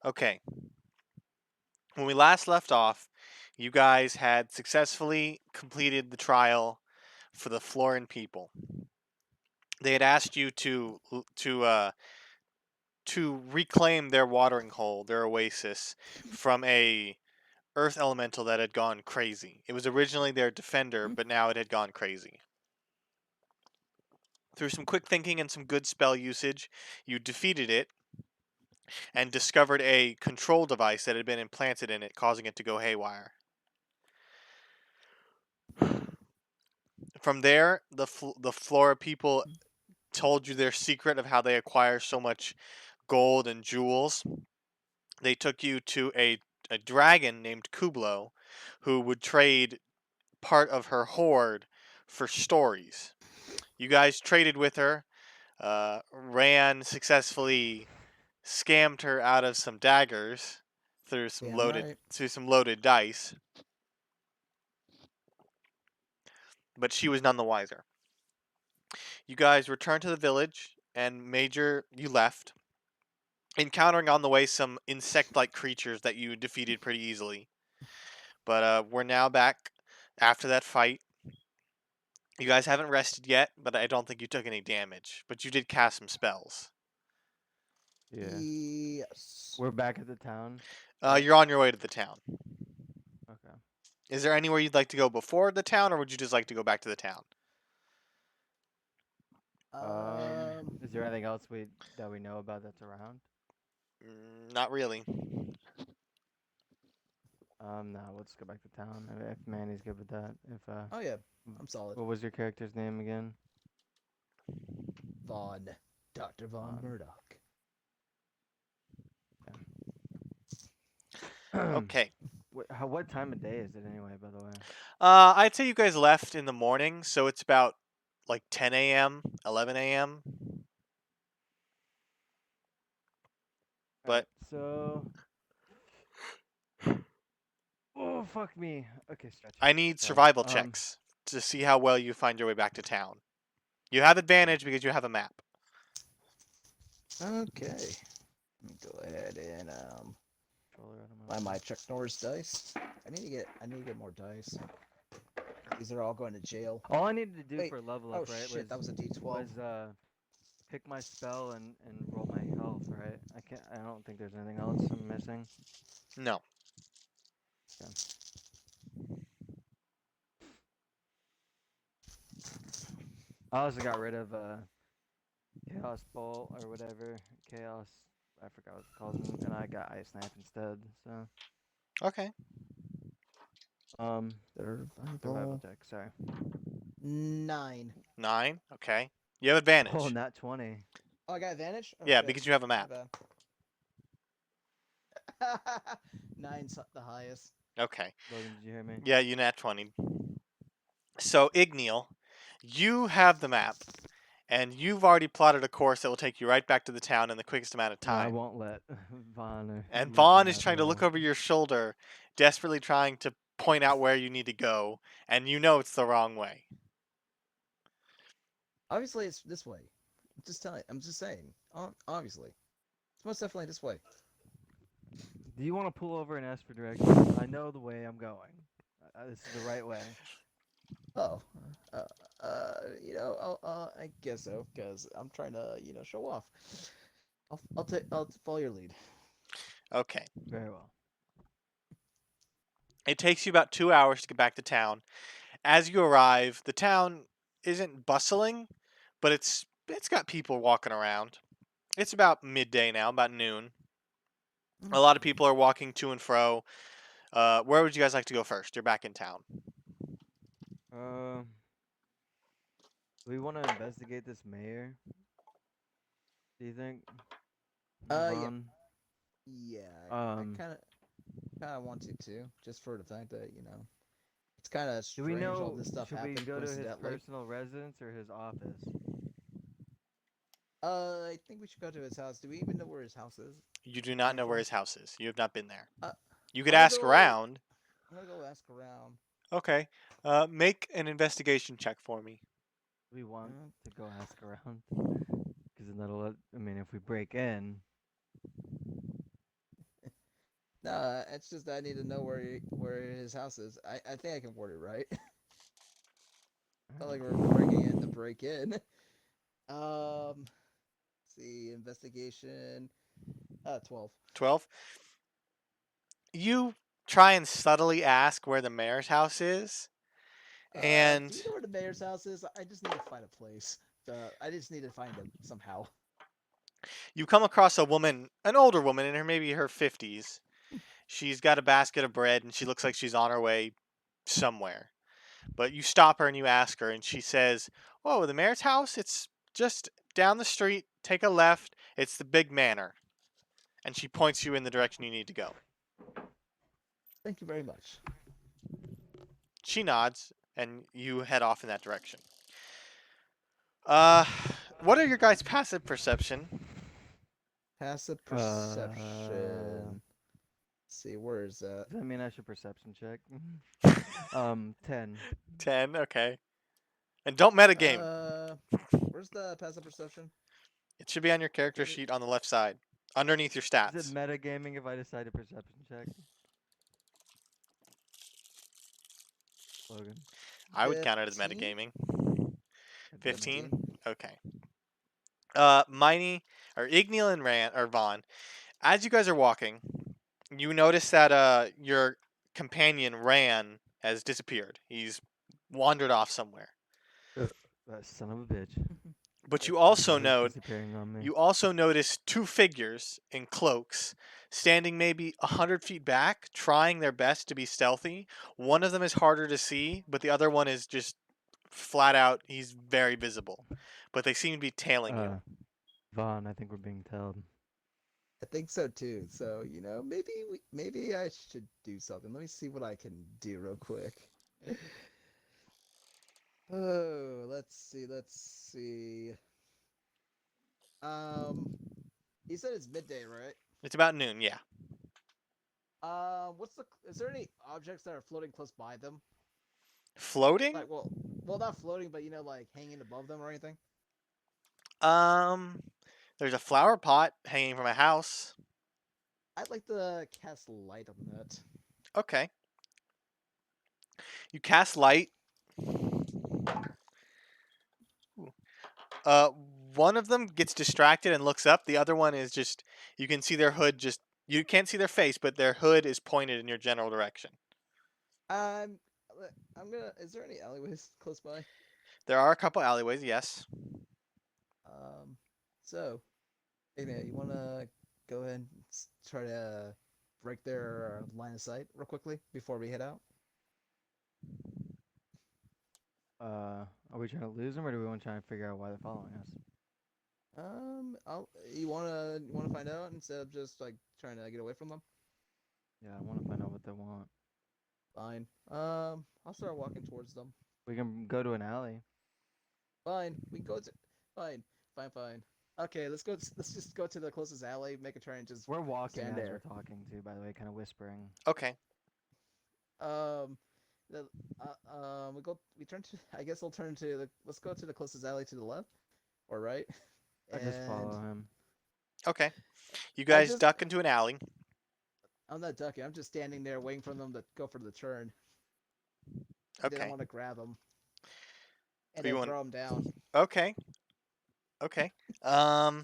Okay. When we last left off, you guys had successfully completed the trial for the Florin people. They had asked you to reclaim their watering hole, their oasis, from a earth elemental that had gone crazy. It was originally their defender, but now it had gone crazy. Through some quick thinking and some good spell usage, you defeated it and discovered a control device that had been implanted in it, causing it to go haywire. From there, the Flora people told you their secret of how they acquire so much gold and jewels. They took you to a dragon named Kublo, who would trade part of her hoard for stories. You guys traded with her, ran successfully, scammed her out of some daggers Damn right. through some loaded dice, but she was none the wiser. You guys returned to the village, and Major, you left, encountering on the way some insect-like creatures that you defeated pretty easily. But we're now back after that fight. You guys haven't rested yet, but I don't think you took any damage. But you did cast some spells. Yeah. Yes. We're back at the town. You're on your way to the town. Okay. Is there anywhere you'd like to go before the town, or would you just like to go back to the town? Is there anything else that we know about that's around? Not really. No, let's go back to town if Manny's good with that. If Oh yeah, I'm solid. what was your character's name again? Vaughn. Dr. Von Um, Murdoch. yeah. Okay. What time of day is it anyway? By the way. I'd say you guys left in the morning, so it's about like 10 a.m., 11 a.m. But Alright, so. Oh fuck me. Okay, stretch. I need Sorry. survival checks to see how well you find your way back to town. You have advantage because you have a map. Okay. Let me go ahead and Controller out of buy my my Chuck Norris dice. I need to get more dice. These are all going to jail. All I needed to do Wait. for level Oh up, right, shit, that was a D12. was pick my spell and roll my health, right? I don't think there's anything else I'm missing. No. Okay. I also got rid of Chaos Bolt or whatever. Chaos I forgot what it's called, and I got Ice Knife instead. So Okay. survival Survival. check, sorry. 9. 9. Okay. You have Oh, advantage. not 20. Oh, I got advantage? Oh Yeah, shit. because you have a My map. bad. 9's the highest. Okay. Logan, did you hear me? Yeah, you nat 20. So, Igneal, you have the map, and you've already plotted a course that will take you right back to the town in the quickest amount of No, I time. won't let Vaughn or And Luigi Vaughn is have the trying to look map. over your shoulder, desperately trying to point out where you need to go, and you know it's the wrong way. Obviously, it's this way. I'm just saying. Obviously, it's most definitely this way. Do you want to pull over and ask for directions? I know the way I'm going. This is the right way. Oh, uh, I guess so, because I'm trying to, show off. I'll follow your lead. Okay. Very well. It takes you about 2 hours to get back to town. As you arrive, the town isn't bustling, but it's got people walking around. It's about midday now, about noon. A lot of people are walking to and fro. Where would you guys like to go first? You're back in town. Um, do we want to investigate this mayor? Do you think, Yeah, Vaughn? yeah. I Um, kind of wanted to, just for the fact that it's kind of do we strange all know? this stuff Should we happened go to his coincidentally. personal residence or his office? I think we should go to his house. Do we even know where his house is? You do not know where Info. his house is. You have not been there. Uh, You could I'm gonna ask go. around. I'm gonna go ask around. Okay. Make an investigation check for me. Do we want Uh, to go ask around? Because then that'll let. I mean, if we break in, Nah, it's just I need to know where his house is. I think I can word it right. Not like we're breaking in to break in. See, investigation. 12. 12. You try and subtly ask where the mayor's house is, Do and you know where the mayor's house is? I just need to find a place. I just need to find him somehow. you come across a woman, an older woman in her maybe her 50s. She's got a basket of bread and she looks like she's on her way somewhere. But you stop her and you ask her, and she says, "Oh, the mayor's house? It's just down the street. Take a left. It's the big manor." And she points you in the direction you need to go. Thank you very much. She nods, and you head off in that direction. Uh, what are your guys' passive perception? Passive Uh, perception. Let's see, where is that? Does that mean I should perception check? 10. 10, okay. And don't metagame. Where's the passive perception? It should be on your character Is it? sheet on the left side, underneath your Is it stats. metagaming if I decide to perception check? Logan. I would count it as 15? metagaming. I'd do it. 15? 15. Okay. Miney, or Igneal and Ran, or Vaughn, as you guys are walking, you notice that your companion Ran has disappeared. He's wandered off somewhere. That son of a bitch. But you He's also always note disappearing on me. you also notice two figures in cloaks standing maybe 100 feet back, trying their best to be stealthy. One of them is harder to see, but the other one is just flat out. He's very visible, but they seem to be tailing you. Vaughn, I think we're being tailed. I think so too. So, maybe I should do something. Let me see what I can do real quick. Oh, let's see. You said it's midday, right? It's about noon, yeah. Is there any objects that are floating close by them? Floating? Like, well, not floating, but like hanging above them or anything? Um, there's a flower pot hanging from a house. I'd like to cast light on that. Okay. You cast light. Ooh. Uh, one of them gets distracted and looks up. The other one is just, you can see their hood just, you can't see their face, but their hood is pointed in your general direction. I'm, I'm gonna. Is there any alleyways close by? There are a couple alleyways, yes. Um, so, Igna, you wanna go ahead and try to break their line of sight real quickly before we head out? Are we trying to lose them or do we want to try and figure out why they're following us? You wanna find out instead of just like trying to get away from them? Yeah, I want to find out what they want. Fine. I'll start walking towards them. We can go to an alley. Fine. We can go to. Fine. Fine. Okay, let's go. Let's just go to the closest alley. Make a turn. Just We're walking stand as there. we're talking too, by the way, kind of whispering. Okay. Um, we go. We turn to. I guess we'll turn to the. Let's go to the closest alley to the left, or right. I just follow him. Okay. You guys just- duck into an alley. I'm not ducking. I'm just standing there waiting for them to go for the turn. I didn't Okay. want to grab them and You then want- throw them down. Okay. Okay. Um.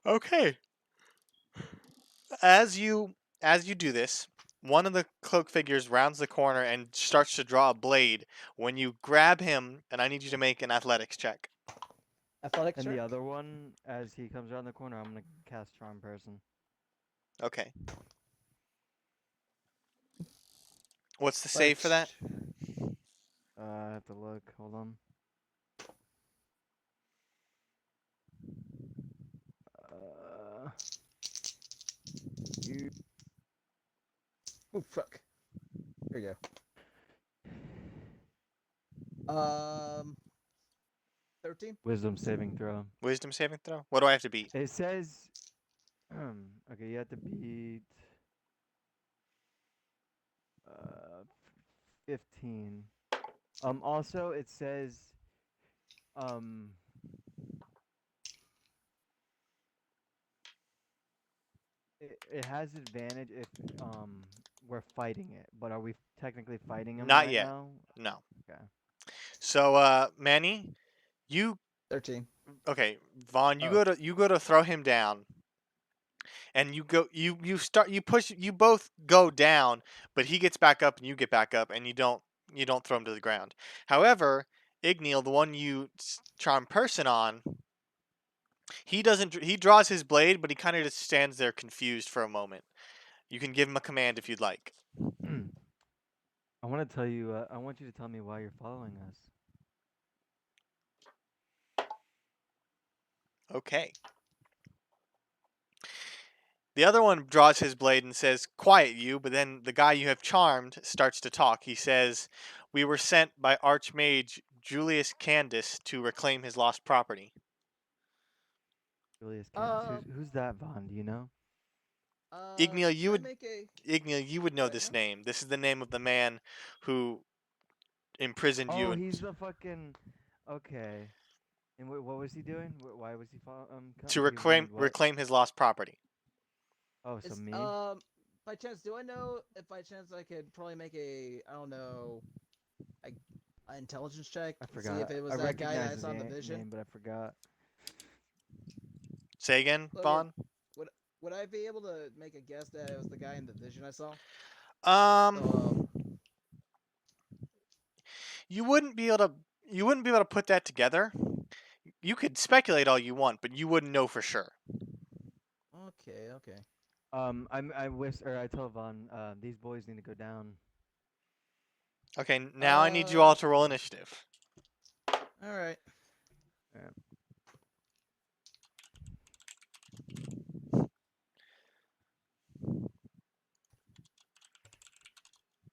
Okay. As you do this, one of the cloak figures rounds the corner and starts to draw a blade. When you grab him, and I need you to make an athletics check. Athletics And the check? other one, as he comes around the corner, I'm gonna cast Charm Person. Okay. What's the save for that? I have to look. Hold on. You Oh fuck. Here you go. 13. Wisdom saving throw. Wisdom saving throw. What do I have to beat? It says, okay, you have to beat 15. Also it says, it has advantage if we're fighting it, but are we technically fighting him Not right yet. now? No. Okay. So, Manny, you 13. okay? Vaughn, Oh. you go to throw him down, and you push you both go down, but he gets back up and you get back up, and you don't throw him to the ground. However, Igneal, the one you charm person on, he draws his blade, but he kind of just stands there confused for a moment. You can give him a command if you'd like. I want to tell you. I want you to tell me why you're following us. Okay. The other one draws his blade and says, "Quiet you," but then the guy you have charmed starts to talk. He says, "We were sent by Archmage Julius Candace to reclaim his lost property." Julius Candace. Uh, Who's that, Vaughn? Do you know? Igneal, should I make a? You would know Sorry, this huh? name. This is the name of the man who imprisoned Oh, you and he's the fucking. Okay. And what was he doing? Why was he to he wanted what? reclaim his lost property. Oh, so Is me? by chance, do I know if by chance I could probably make a I don't know, a, an intelligence check I to see if forgot. it was I that guy that recognize I his saw in the vision? name, but I forgot. Say again, Logan, Vaughn. would would I be able to make a guess that it was the guy in the vision I saw? Um, So you wouldn't be able to put that together. You could speculate all you want, but you wouldn't know for sure. okay. I tell Vaughn, these boys need to go down. Okay, now I need you all to roll Okay. initiative. All right. Yeah.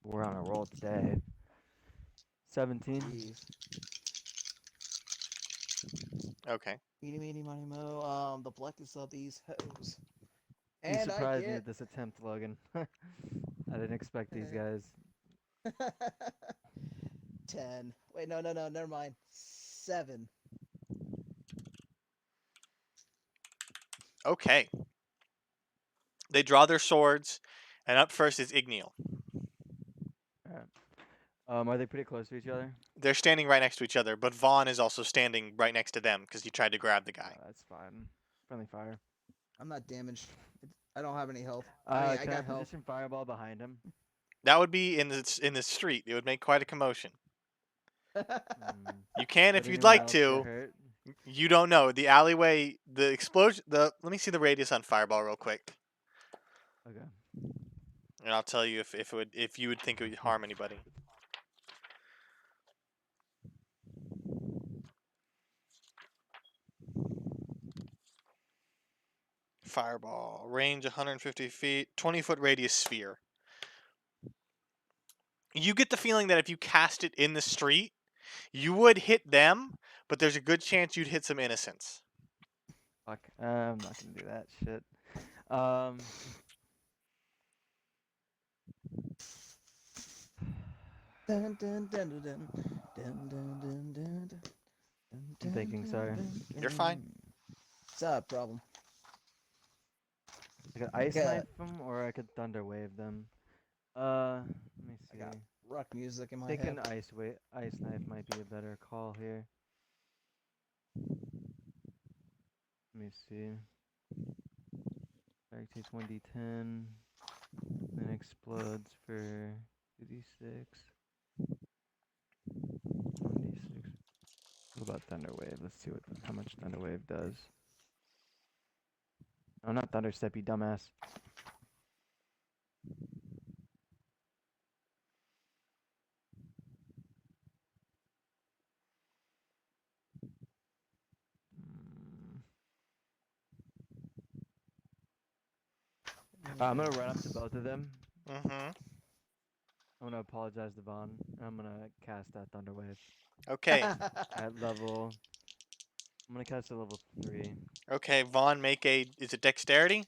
We're on a roll today. 17. Jeez. Okay. Meeny, meeny, miny, mo. The blackest of these hoes. You And I surprised me get with this attempt, Logan. I didn't expect these guys. 10. Wait, no, never mind. 7. Okay. They draw their swords, and up first is Igneal. Alright. Are they pretty close to each other? They're standing right next to each other, but Vaughn is also standing right next to them because he tried to grab the guy. That's fine. Friendly fire. I'm not damaged. I don't have any health. I mean, I Can I got health. position fireball behind him? That would be in the street. It would make quite a commotion. Mm. You can if Would you'd anyone like else get to. hurt? You don't know. The alleyway, the explosion, let me see the radius on fireball real quick, Okay. and I'll tell you if you would think it would harm anybody. Fireball range 150 feet, 20-foot radius sphere. You get the feeling that if you cast it in the street, you would hit them, but there's a good chance you'd hit some innocents. Fuck. I'm not gonna do that shit. Um. Dun, dun, dun, dun, dun, dun, dun, dun, dun, dun, I'm thinking, sorry. You're fine. It's not a problem. I could ice Yeah. knife them, or I could thunder wave them. Let me I see. got rock music in my Thinking head. ice knife might be a better call here. Let me see. Strike takes 1d10, then explodes for 2d6. 1d6. What about thunder wave? Let's see how much thunder wave does. Oh, not thunder step, you dumbass. I'm gonna run up to both of them. Mm-hmm. I'm gonna apologize to Vaughn, and I'm gonna cast that thunder wave Okay. at level. I'm gonna cast it level 3. Okay, Vaughn, is it dexterity?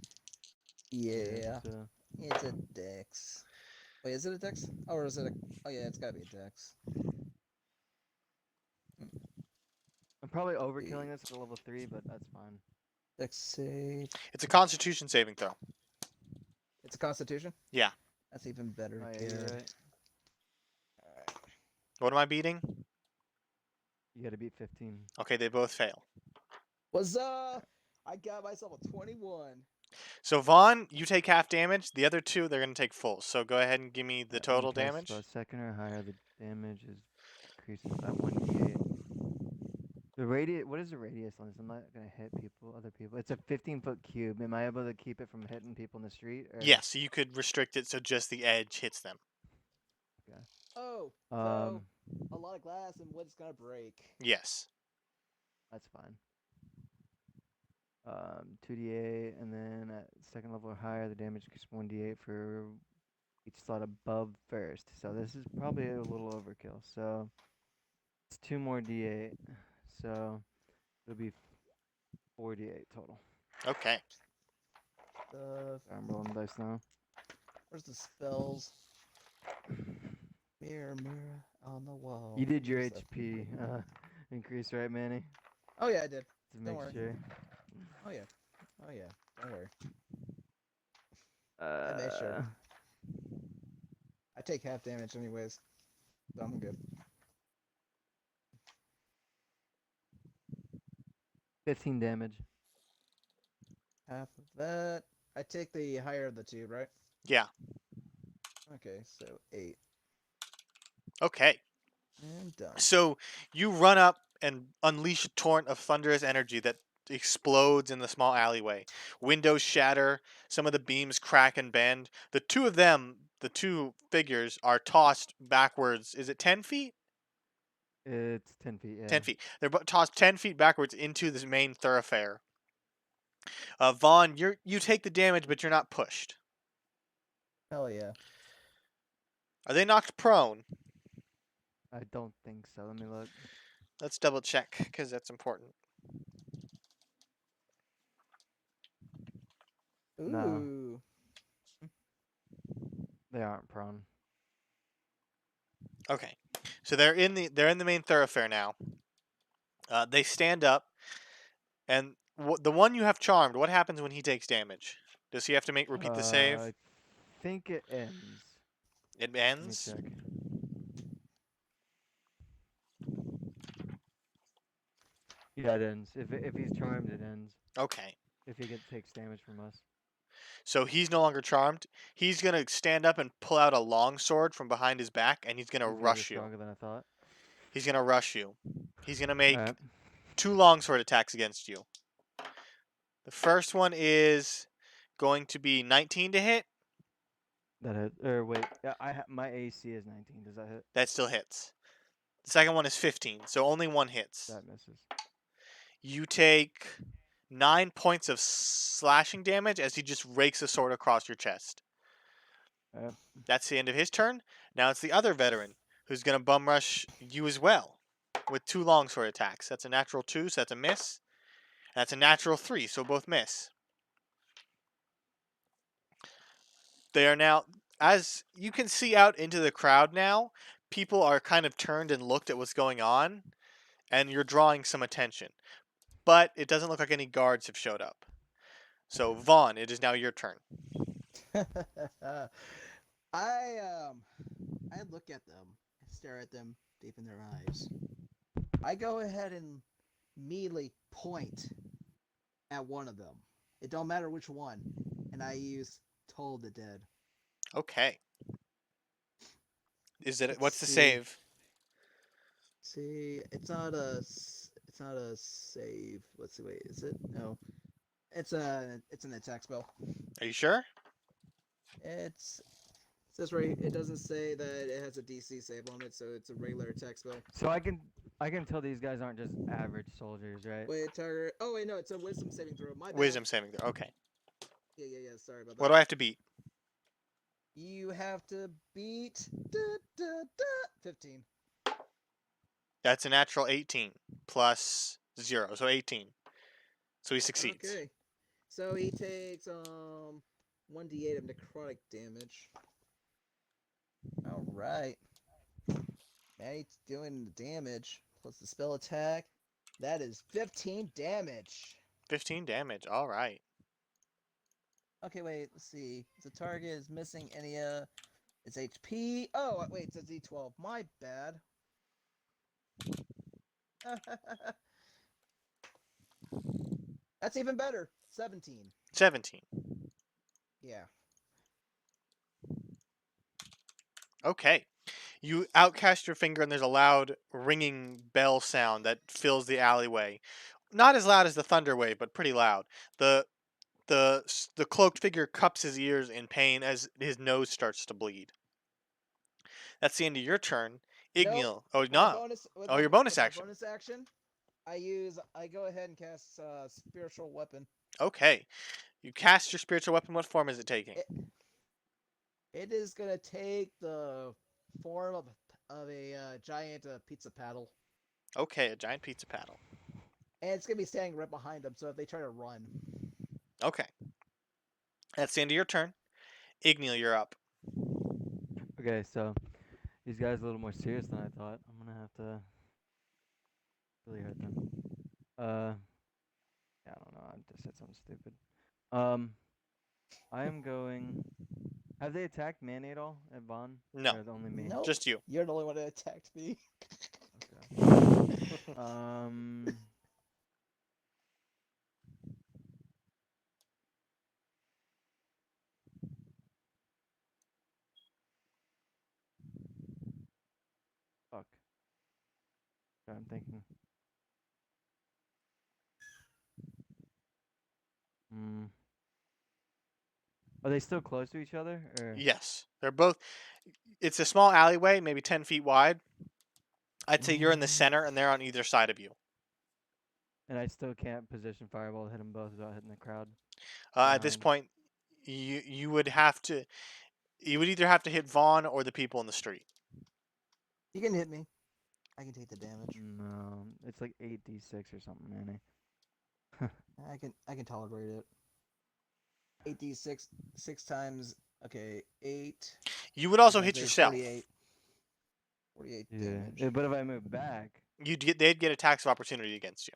Yeah. So It's a dex. Wait, is it a dex? Or is it a... Oh, yeah, it's gotta be a dex. I'm probably overkilling this at a level 3, but that's fine. Dex save. It's a constitution saving throw. It's a Constitution. Yeah. That's even better. Oh, yeah, you're Good. right. Alright. What am I beating? You gotta beat 15. Okay, they both fail. I got myself a 21. So Vaughn, you take half damage. The other two, they're gonna take full. So go ahead and give me the When total cast damage. spell second or higher, the damage is increases by 1d8. The radius. What is the radius on this? I'm not gonna hit other people. It's a 15-foot cube. Am I able to keep it from hitting people in the street? Or... Yes, you could restrict it so just the edge hits them. Oh, so Um, a lot of glass and wood's gonna break. Yes. that's fine. 2d8, and then at second level or higher, the damage increases 1d8 for each slot above first. So this is probably a little overkill. So it's 2 more d8. So it'll be 4d8 total. Okay. I'm rolling dice now. Where's the spells? Mirror, mirror on the wall. You did your who's that HP for? increase, right, Manny? Oh yeah, I did. To Don't make worry. sure. Oh yeah. Oh yeah. Don't worry. I made sure. I take half damage anyways, so I'm good. 15 damage. Half of that. I take the higher of the two, right? Yeah. Okay, so 8. Okay. And done. So you run up and unleash a torrent of thunderous energy that explodes in the small alleyway. Windows shatter, some of the beams crack and bend. The two of them, the two figures, are tossed backwards. Is it 10 feet? It's 10 feet, yeah. 10 feet. They're tossed 10 feet backwards into this main thoroughfare. Vaughn, you take the damage, but you're not pushed. Hell yeah. Are they knocked prone? I don't think so. Let me look. Let's double check, because that's important. No. Ooh. They aren't prone. Okay, so they're in the main thoroughfare now. They stand up, and the one you have charmed. What happens when he takes damage? Does he have to repeat the save? I think it ends. It Let me ends. check. Yeah, it ends. If he's charmed, it ends. Okay, If he takes damage from us. so he's no longer charmed. He's gonna stand up and pull out a long sword from behind his back, and he's gonna Okay, you're rush you. stronger than I thought. He's gonna rush you. He's gonna make Alright. 2 longsword attacks against you. The first one is going to be 19 to hit. That hit. Or wait, yeah, my AC is 19. Does that hit? That still hits. The second one is 15, so only one hits. That misses. You take 9 points of slashing damage as he just rakes a sword across your chest. Alright. That's the end of his turn. Now it's the other veteran who's going to bum rush you as well with 2 longsword attacks. That's a natural 2, so that's a miss. That's a natural 3, so both miss. They are now, as you can see out into the crowd now, people are kind of turned and looked at what's going on, and you're drawing some attention. But it doesn't look like any guards have showed up. So Vaughn, it is now your turn. I look at them, stare at them deep in their eyes. I go ahead and immediately point at one of them. It don't matter which one, and I use Toll of the Dead. Okay. Is it? Let's What's the see. save? See, it's not a save. Let's see. Wait, is it? No, it's an attack spell. Are you sure? It says right. It doesn't say that it has a DC save on it, so it's a regular attack spell. So I can tell these guys aren't just average soldiers, right? Wait, target. Oh wait, no, it's a Wisdom saving throw. My bad. Wisdom saving throw. Okay. Yeah. Sorry about that. What do I have to beat? You have to beat 15. That's a natural 18 plus 0, so 18. So he succeeds. Okay. So he takes 1d8 of necrotic damage. All right. Manny's doing the damage plus the spell attack. That is 15 damage. 15 damage. All right. Okay, wait. Let's see. The target is missing any its HP. Oh, wait. It's a D12. My bad. That's even better. 17. 17. Yeah. Okay. You outcast your finger and there's a loud ringing bell sound that fills the alleyway. Not as loud as the thunder wave, but pretty loud. The cloaked figure cups his ears in pain as his nose starts to bleed. That's the end of your turn. Nope. Ignil. Oh My no. bonus with Oh, my your bonus with my action. bonus action, I go ahead and cast spiritual weapon. Okay. You cast your spiritual weapon. What form is it taking? It is gonna take the form of a giant pizza paddle, Okay, a giant pizza paddle. and it's gonna be standing right behind them. So if they try to run, Okay. That's the end of your turn. Ignil, you're up. Okay, so these guys are a little more serious than I thought. I'm gonna have to really hurt them. Yeah, I don't know. I just said something stupid. Um, I am going. Have they attacked Manny at all at Vaughn? No, Or is it only me? nope. just you. You're the only one that attacked me. Okay. Um. Fuck. Sorry, I'm thinking. Hmm. Are they still close to each other, or? Yes, they're both. It's a small alleyway, maybe 10 feet wide. I'd say you're in the Mm. center and they're on either side of you. And I still can't position fireball to hit them both without hitting the crowd At this behind. point, you would have to. You would either have to hit Vaughn or the people in the street. You can hit me. I can take the damage. No, it's like 8d6 or something, Manny. I can tolerate it. 8d6 6 times. Okay, 8. You would also 6 times hit 8 is yourself. 48. 48 Yeah. damage. But if I move back, They'd get attacks of opportunity against you.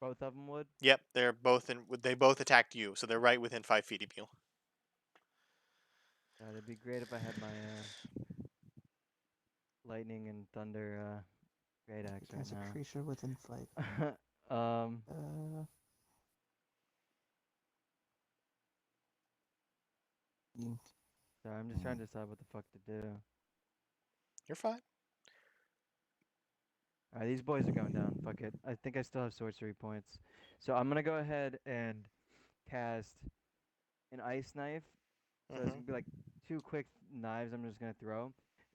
both of them would. Yep, they're both in. They both attacked you, so they're right within 5 feet of you. It'd be great if I had my lightning and thunder great axe As a right creature within fight. now. Uh, Sorry, I'm just trying to decide what the fuck to do. You're fine. Alright, these boys are going down. Fuck it. I think I still have sorcery points. So I'm gonna go ahead and cast an ice knife. So it's Hmm. gonna be like 2 quick knives I'm just gonna throw.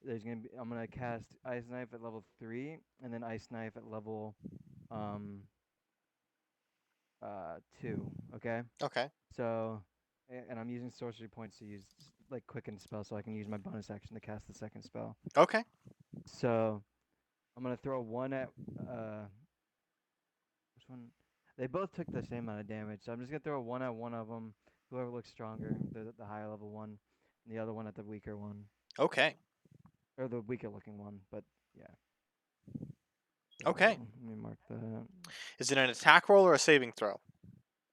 I'm gonna cast ice knife at level 3 and then ice knife at level um 2, okay? Okay. So and I'm using sorcery points to use like quicken spell so I can use my bonus action to cast the second spell. Okay. So I'm gonna throw one at which one? They both took the same amount of damage, so I'm just gonna throw one at one of them. Whoever looks stronger, the higher level one, and the other one at the weaker one, Okay. or the weaker looking one. But yeah. Okay. So let me mark that. Is it an attack roll or a saving throw?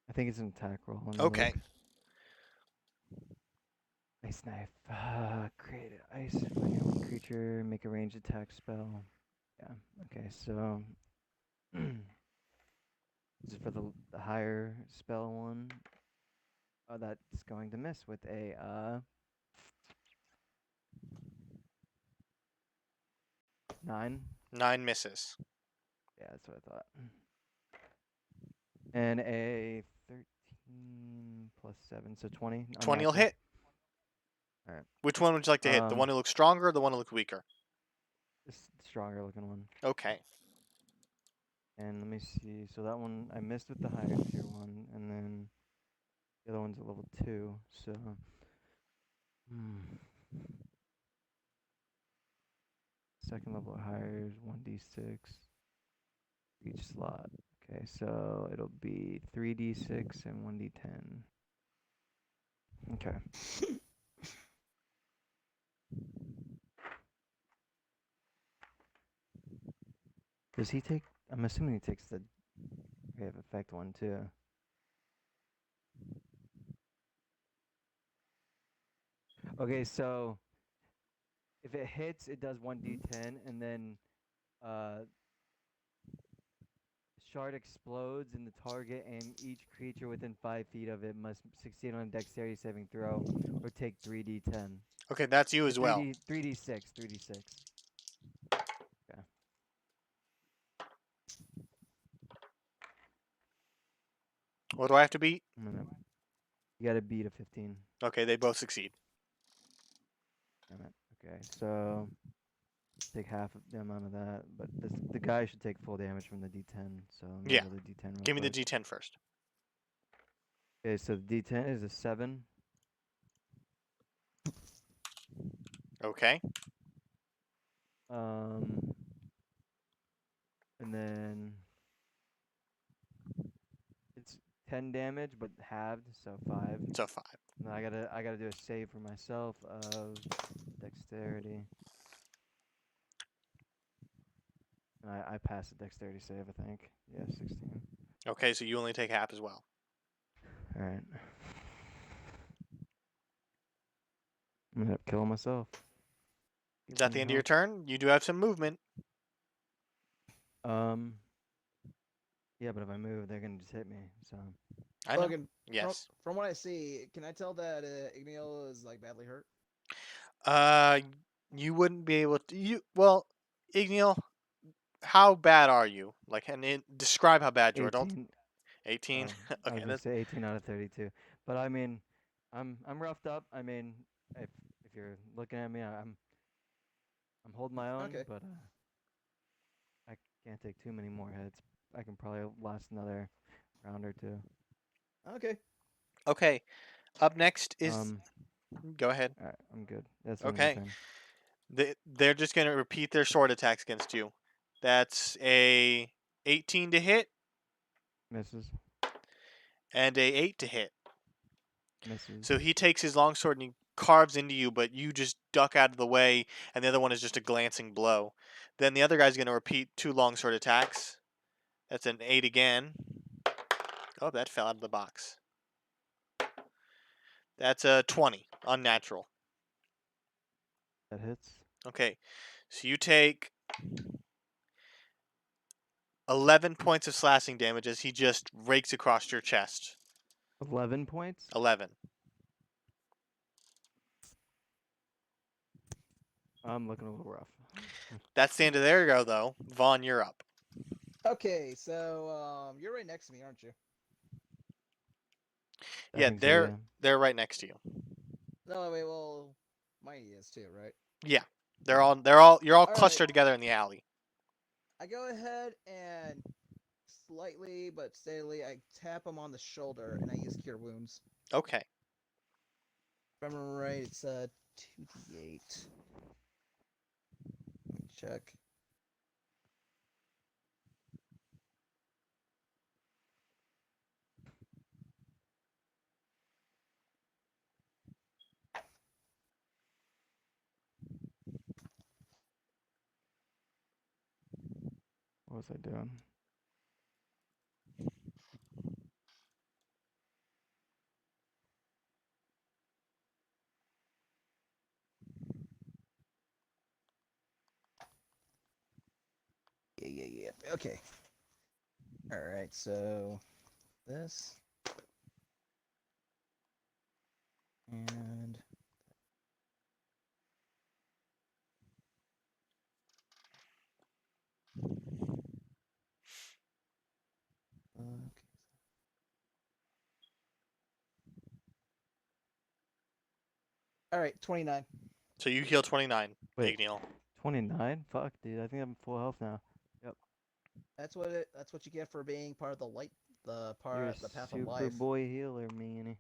I think it's an attack roll. Let me Okay. look. Ice knife. Create an ice flaming creature. Make a ranged attack spell. Yeah. Okay. So this is for the higher spell one. Oh, that's going to miss with a 9. 9 misses. Yeah, that's what I thought. And a 13 plus 7, so 20. 20 will Unnatural. hit. Alright. Which one would you like to hit? The one who looks stronger or the one who looks weaker? This stronger looking one. Okay. And let me see. So that one I missed with the higher tier one, and then the other one's a level 2. So, second level or higher is 1d6 each slot. Okay, so it'll be 3d6 and 1d10. Okay. Does he take? I'm assuming he takes the grave effect one too. Okay, so if it hits, it does 1d10, and then uh, shard explodes in the target, and each creature within 5 feet of it must succeed on a dexterity saving throw or take 3d10. Okay, that's you Or as well. 3d6, 3d6. Okay. What do I have to beat? You gotta beat a 15. Okay, they both succeed. Damn it. Okay, so take half of the amount of that, but the guy should take full damage from the d10. So let me Yeah. roll the d10 real Give me the quick. D10 first. Okay, so the d10 is a 7. Okay. Um, and then it's 10 damage, but halved, so 5. So 5. And then I gotta do a save for myself of dexterity. And I passed the dexterity save, I think. Yeah, 16. Okay, so you only take half as well. All right. I'm gonna end up killing myself. Is that the 18 end of your health. turn? You do have some movement. Um, yeah, but if I move, they're gonna just hit me. So I know. Logan, Yes. from what I see, can I tell that Igneel is like badly hurt? Uh, you wouldn't be able to. Well, Igneal, how bad are you? Like, and describe how bad you are. Don't 18. 18. Oh, I Okay, was gonna that say 18 out of 32. But I mean, I'm roughed up. I mean, if if you're looking at me, I'm holding my own, Okay. but I can't take too many more hits. I can probably last another round or two. Okay. okay. Up next is. Um, Go ahead. all right, I'm good. That's the end of my Okay. turn. They're just gonna repeat their sword attacks against you. That's a 18 to hit Misses, and a 8 to hit. misses. So he takes his longsword and he carves into you, but you just duck out of the way, and the other one is just a glancing blow. Then the other guy's going to repeat 2 longsword attacks. That's an 8 again. Oh, that fell out of the box. That's a 20. Unnatural. That hits. Okay. So you take 11 points of slashing damage as he just rakes across your chest. 11 points. 11. I'm looking a little rough. That's the end of their go, though. Vaughn, you're up. Okay, so you're right next to me, aren't you? I Yeah, think so. Yeah. they're right next to you. No, wait, well, Mighty is too, right? Yeah. You're all All right. clustered together in the alley. I go ahead and slightly but steadily, I tap him on the shoulder and I use Cure Wounds. Okay. If I'm right, it's 2d8. Let me check. What was I doing? Yeah. Okay. All right, so this and okay. All right, 29. So you heal 29, Wait, Igneal. 29? Fuck, dude. I think I'm full health now. Yep. That's what you get for being part of the You're a path of super life. boy healer, Manny.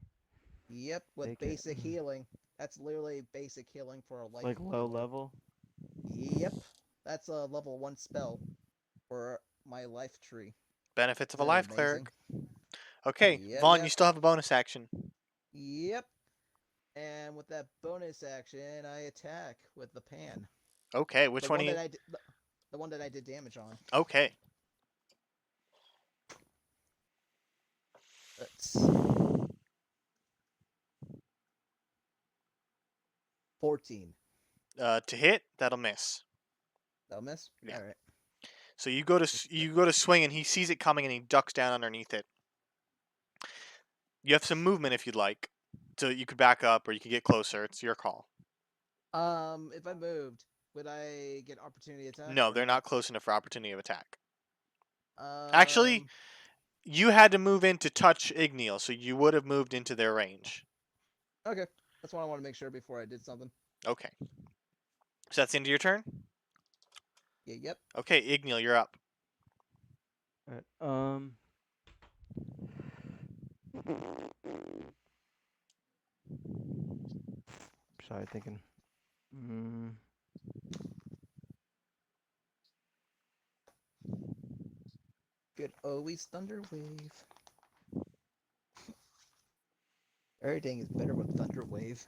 Yep, with Take it. basic healing. That's literally basic healing for a life. Like low healer. level. Yep, that's a level 1 spell for my life tree. Benefits of a Isn't that life amazing? cleric. Okay, Yep, Vaughn, yep. you still have a bonus action. Yep. And with that bonus action, I attack with the pan. Okay, which The one? one that I did, the one that I did damage on. Okay. Let's see. 14. To hit, that'll miss. That'll miss? Yeah. Alright. So you go to swing, and he sees it coming, and he ducks down underneath it. You have some movement if you'd like, so you could back up or you could get closer. It's your call. If I moved, would I get opportunity attack? No, or they're not close enough for opportunity of attack. Um, Actually, you had to move in to touch Igneal, so you would have moved into their range. okay. That's what I want to make sure before I did something. Okay. So that's the end of your turn? Yeah, yep. Okay, Igneal, you're up. Alright, sorry, thinking. Good. Always Thunder Wave. Everything is better with Thunder Wave.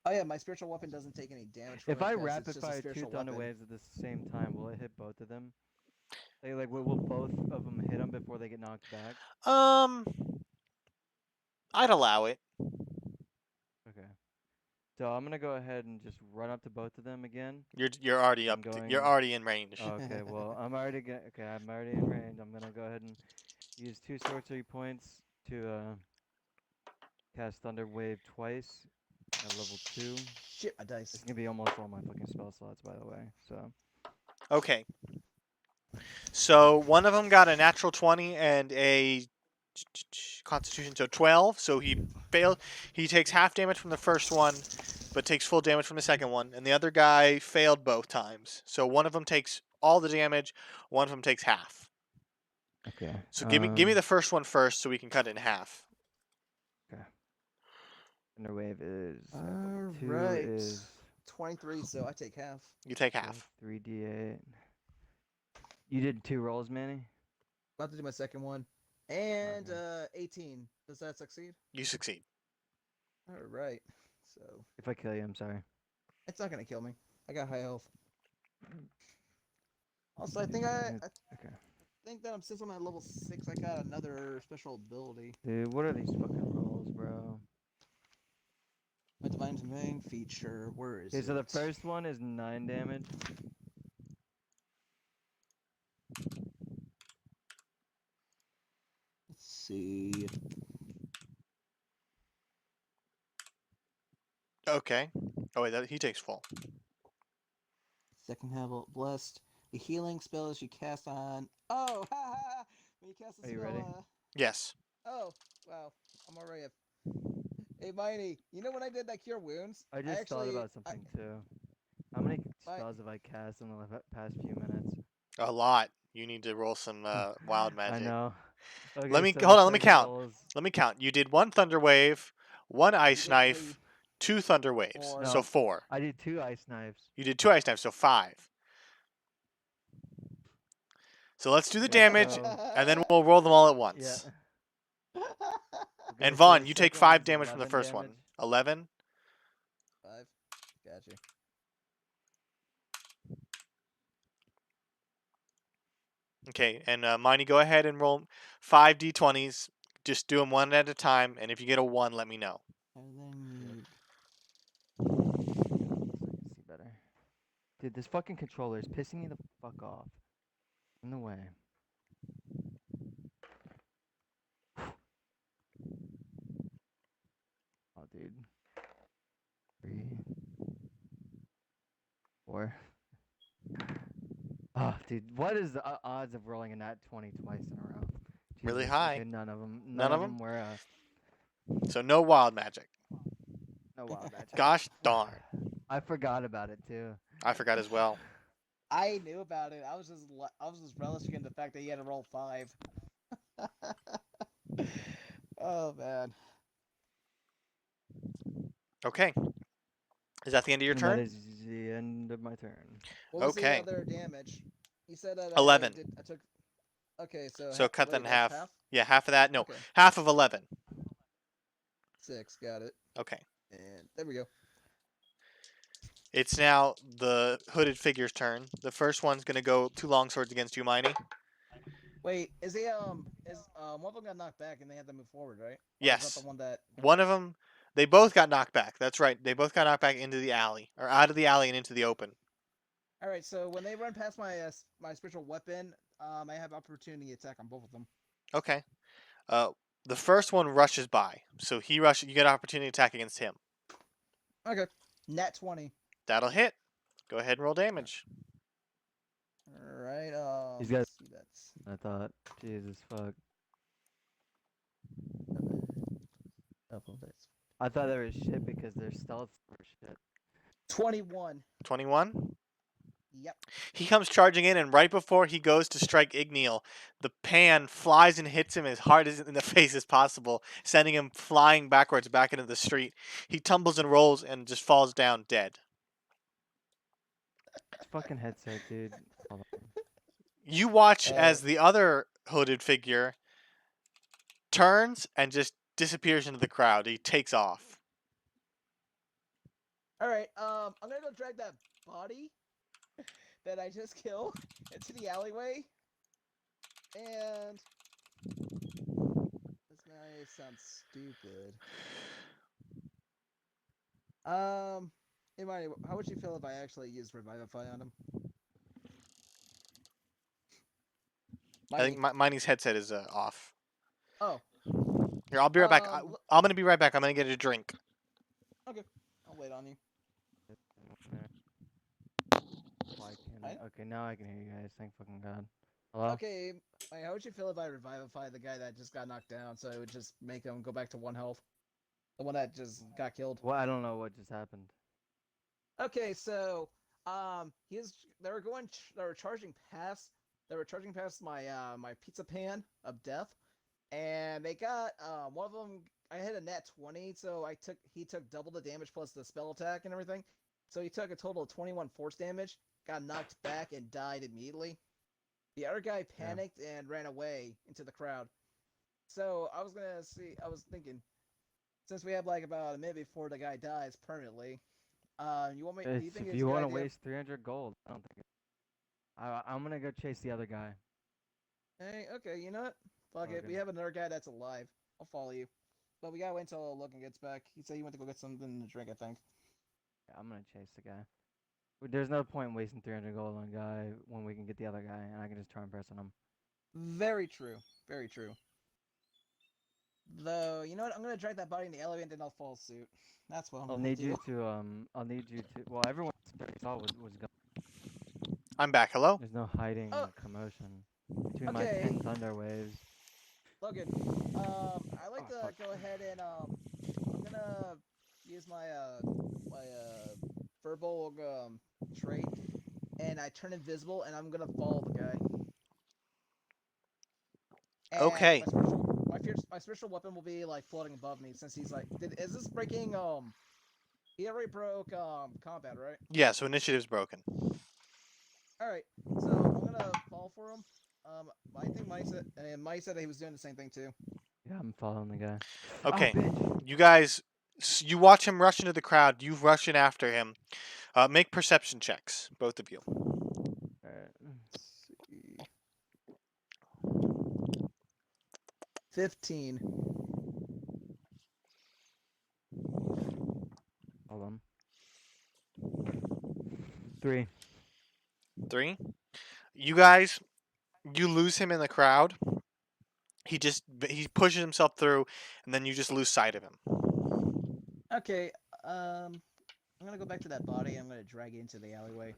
Oh yeah, my spiritual weapon doesn't take any damage from If it I because it's rapid just a fire 2 spiritual thunder weapon. waves at the same time, will it hit both of them? Like will both of them hit them before they get knocked back? I'd allow it. Okay. So I'm gonna go ahead and just run up to both of them again. You're already I'm up. You're going- already in range. Okay, well I'm already I'm already in range. I'm gonna go ahead and use 2 sorcery points to cast Thunder Wave twice at level 2. Shit, my dice. It's gonna be almost all my fucking spell slots, by the way. So Okay. So one of them got a natural 20 and a Constitution, so 12. So he failed. He takes half damage from the first one, but takes full damage from the second one. And the other guy failed both times. So one of them takes all the damage. One of them takes half. okay. So give me the first one first, so we can cut it in half. Thunder Wave is level 2 Alright. is 23, so I take half. You take half. 3d8. You did 2 rolls, Manny? About to do my second one. And Okay. 18. Does that succeed? You succeed. Alright. So If I kill you, I'm sorry. it's not gonna kill me. I got high health. Also, I think I Okay. think that since I'm at level 6, I got another special ability. Dude, what are these fucking rolls, bro? My Divine Domain feature. Where is Okay, it? so the first one is 9 damage. Let's see. Okay. Oh wait, he takes full. Second level blessed. The healing spells you cast on. Oh, ha ha! Ha. When you cast a Are you spell. ready? Yes. Oh, wow! I'm already up. Hey, Miney, you know when I did that cure wounds? I just thought about something too. How many spells have I cast in the past few minutes? A lot. You need to roll some wild magic. I know. Okay, Let me so the hold on. Let me first count. roll is- Let me count. You did 1 thunder wave, 1 ice did knife, 3. 2 thunder waves. Four. So No. 4. I did 2 ice knives. You did 2 ice knives, so 5. So let's do the Let's damage, go. and then we'll roll them all at Yeah. once. Okay, And so Vaughn, the you take second 5 one's damage from the 11 first one. damage. 11. 5. Gotcha. Okay, and Miney, go ahead and roll 5 d20s. Just do them one at a time, and if you get a 1, let me know. And then So I can see better. Dude, this fucking controller is pissing me the fuck off. In the way. Oh, dude. 3, 4. Oh, dude, what is the odds of rolling a nat 20 twice in a row? Really Jesus, high. Okay, none of them. None of 'em? them were So no wild magic. no wild magic. Gosh darn. I forgot about it too. I forgot as well. I knew about it. I was just relishing in the fact that you had to roll 5. Oh man. Okay. Is that the end of your And turn? That is the end of my turn. What was Okay. the other damage? You said that 11. I took. Okay, so So cut that wait, in that's half. Yeah, half of that. No, Okay. half of 11. 6, got it. Okay. And there we go. It's now the hooded figure's turn. The first one's gonna go 2 longswords against you, Miney. Wait, is he one of them got knocked back and they had to move forward, right? Or is Yes. that the one that? One of them They both got knocked back. That's right. They both got knocked back into the alley, or out of the alley and into the open. All right, so when they run past my my spiritual weapon, I have opportunity attack on both of them. Okay. The first one rushes by, so he rushes. You get opportunity attack against him. Okay, nat 20. That'll hit. Go ahead and roll damage. All right. He's got- Let's see, that's I thought, Jesus fuck. double this. I thought they were shit because their stealth were shit. 21. 21. Yep. He comes charging in, and right before he goes to strike Igneal, the pan flies and hits him as hard as in the face as possible, sending him flying backwards back into the street. He tumbles and rolls and just falls down dead. This fucking headset, dude. Hold on. You watch as the other hooded figure turns and just disappears into the crowd. He takes off. All right. I'm gonna go drag that body that I just killed into the alleyway, and this may sound stupid. Imani, how would you feel if I actually used Revivify on him? I think Miney's headset is off. Oh, Here, I'll be right back. l- I'm gonna be right back. I'm gonna get a drink. okay. I'll wait on you. Why can't Right? I? Okay, now I can hear you guys. Thank fucking God. Hello? Okay, how would you feel if I Revivify the guy that just got knocked down, so it would just make him go back to 1 health? The one that just got killed. Well, I don't know what just happened. Okay, so they were charging past my my pizza pan of death, and they got one of them. I hit a nat 20, so he took double the damage plus the spell attack and everything. So he took a total of 21 force damage, got knocked back, and died immediately. The other guy panicked and ran away into the crowd. So I was thinking, since we have like about a minute before the guy dies permanently, you want me? Do you think If it's you a good want to idea? waste 300 gold, I don't think it. I'm gonna go chase the other guy. Hey, okay, you know what? Fuck it. Okay. We have another guy that's alive. I'll follow you. But we gotta wait until Logan gets back. He said he went to go get something to drink, I think. Yeah, I'm gonna chase the guy. There's no point in wasting 300 gold on a guy when we can get the other guy, and I can just turn press on him. Very true. Very true. Though, you know what? I'm gonna drag that body in the elevator and then I'll follow suit. That's what I'm I'll gonna need do. you to I'll need you to. Well, everyone saw was gone. I'm back. Hello. There's no hiding Oh. commotion between my Okay. 10 thunder waves. Logan, I like to fuck. go ahead and I'm gonna use my verbal trait, and I turn invisible, and I'm gonna follow the guy. And Okay. my spiritual weapon will be like floating above me since he's like. Is this breaking? He already broke combat, right? Yeah. So initiative's broken. All right, so I'm gonna fall for him. I think Mike said that he was doing the same thing too. Yeah, I'm following the guy. Okay. Oh, bitch. You guys, you watch him rush into the crowd. You rush in after him. Make perception checks, both of you. Alright. Let's see. 15. Hold on. 3. 3. You guys, you lose him in the crowd. He pushes himself through, and then you just lose sight of him. Okay, I'm gonna go back to that body. I'm gonna drag it into the alleyway,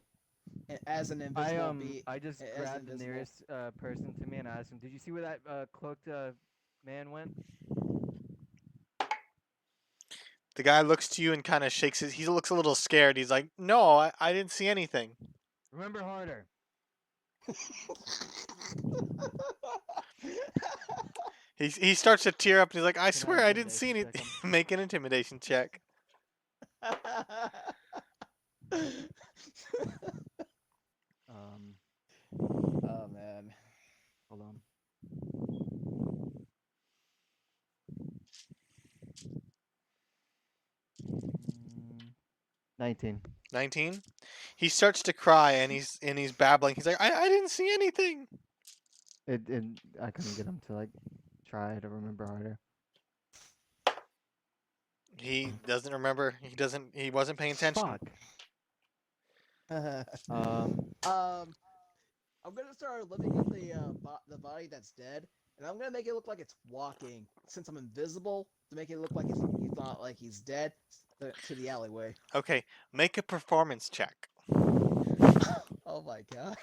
as an invisible beat. I just as grabbed the invisible. nearest person to me and I asked him, "Did you see where that cloaked man went?" The guy looks to you and kind of shakes his. He looks a little scared. He's like, "No, I didn't see anything." Remember harder. He starts to tear up and he's like, "I Can I swear I didn't see intimidation anything." check him? Make an intimidation check. Oh man. Hold on. Mm, 19. 19. He starts to cry and he's babbling. He's like, I didn't see anything." I couldn't get him to like try to remember harder. He doesn't remember. He doesn't. He wasn't paying attention. Fuck. Um, I'm gonna start looking at the body that's dead, and I'm gonna make it look like it's walking. Since I'm invisible, to make it look like he's not like he's dead, to the alleyway. Okay, make a performance check. Oh my god.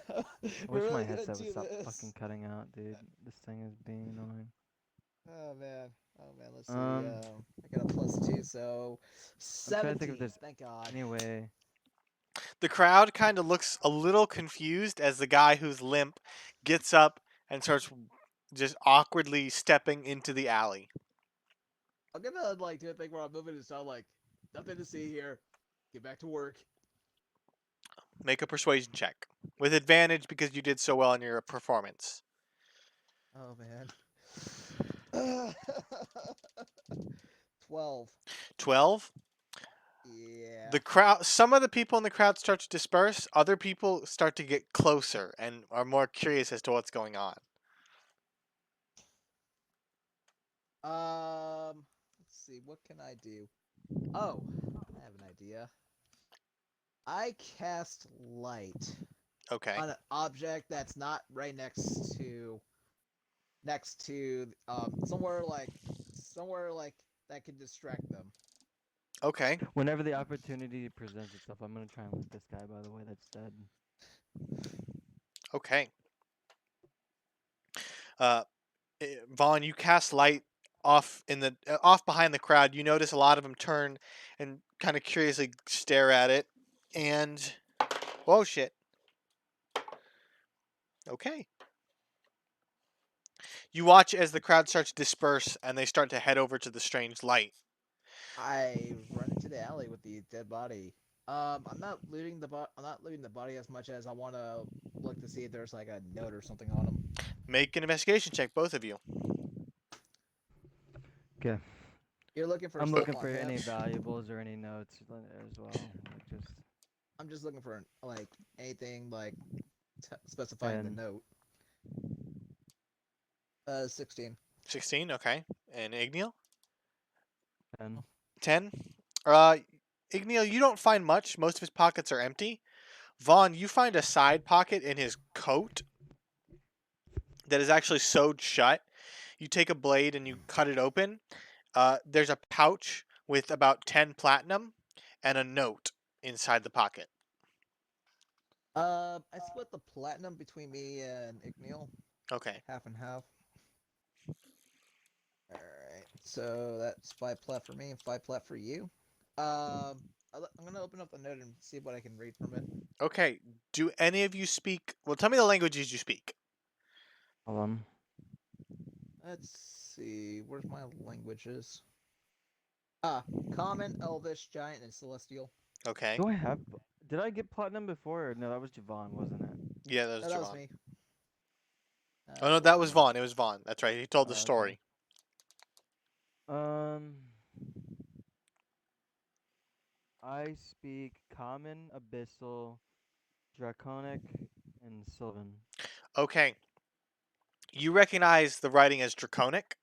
I We're wish my really gonna headset would do stop this. fucking cutting out, dude. This thing is being annoying. Oh man. Let's see. Um, I got a +2, so I'm trying to think 17. if there's Thank God. anyway. The crowd kind of looks a little confused as the guy who's limp gets up and starts just awkwardly stepping into the alley. I'm gonna like do a thing where I'm moving and sound like nothing to see here. Get back to work. Make a persuasion check with advantage because you did so well in your performance. Oh man. 12. 12. Yeah. The crowd. Some of the people in the crowd start to disperse. Other people start to get closer and are more curious as to what's going on. Let's see. What can I do? Oh, I have an idea. I cast light Okay. on an object that's not right next to somewhere like that could distract them. Okay. Whenever the opportunity presents itself, I'm gonna try and loot this guy. By the way, that's dead. Okay. Uh, Vaughn, you cast light off in the off behind the crowd. You notice a lot of them turn and kind of curiously stare at it. And whoa, shit. Okay. You watch as the crowd starts to disperse and they start to head over to the strange light. I run into the alley with the dead body. I'm not looting the body as much as I want to look to see if there's like a note or something on him. Make an investigation check, both of you. Okay. You're looking for. I'm stuff looking on for him. any valuables or any notes as well. Like just I'm just looking for like anything like specifying the And- note. 16. 16, okay. And Igneal? and 10. Igneal, you don't find much. Most of his pockets are empty. Vaughn, you find a side pocket in his coat that is actually sewed shut. You take a blade and you cut it open. There's a pouch with about 10 platinum and a note inside the pocket. I split the platinum between me and Igneal, Okay. half and half. All right, so that's 5 plat for me and 5 plat for you. I'm gonna open up the note and see what I can read from it. Okay. Do any of you speak? Well, tell me the languages you speak. hold on. Let's see, where's my languages? Common, Elvish, Giant, and Celestial. Okay. Do I have? Did I get platinum before? Or no, that was Javon, wasn't it? Yeah, that was No, that was Javon. me. Oh no, that was Vaughn. It was Vaughn. That's right. He told the Okay. story. I speak Common, Abyssal, Draconic, and Sylvan. Okay. You recognize the writing as Draconic.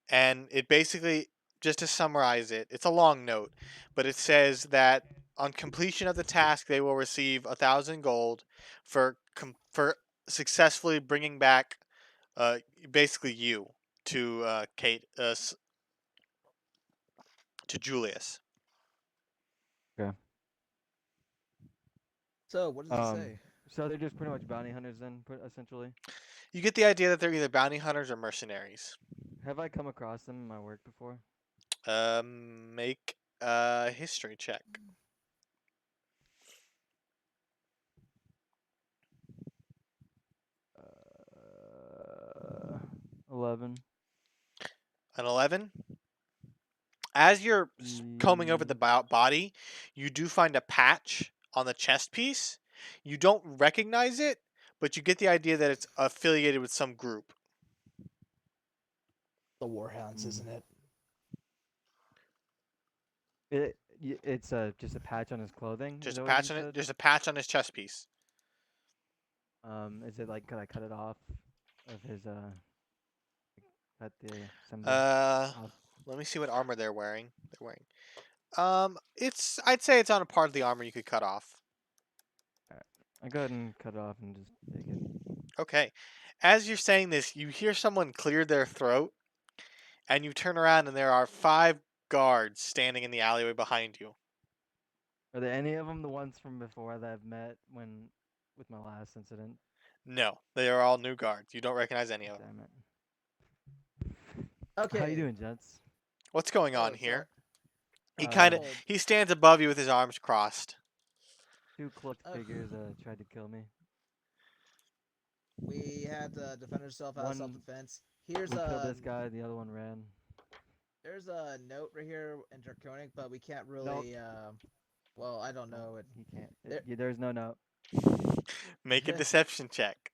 And it basically, just to summarize it, it's a long note, but it says that on completion of the task, they will receive 1,000 gold for successfully bringing back, basically you to Kate, to Julius. So, what does it say? So they're just pretty much bounty hunters then, essentially. You get the idea that they're either bounty hunters or mercenaries. Have I come across them in my work before? Make a history check. 11. An 11. As you're combing over the body, you do find a patch on the chest piece. You don't recognize it, but you get the idea that it's affiliated with some group. The Warhounds, isn't it? It's just a patch on his clothing. Just is a that what patch you on it. said? There's a patch on his chest piece. Is it like could I cut it off of his cut the symbol? Uh, off? Let me see what armor they're wearing. They're wearing. I'd say it's on a part of the armor you could cut off. I go ahead and cut it off and just take it. Okay. As you're saying this, you hear someone clear their throat, and you turn around and there are 5 guards standing in the alleyway behind you. Are there any of them the ones from before that I've met when with my last incident? No, they are all new guards. You don't recognize any of them. Damn it. Okay. How you doing, gents? What's going on Oh, here? He Uh, kind of Hold. he stands above you with his arms crossed. 2 cloaked Oh. figures tried to kill me. We had to defend ourselves out of One- self-defense. Here's One killed a this guy, the other one ran. there's a note right here in Draconic, but we can't really. Well, I don't know it. He can't. There- There's no note. Make a deception check.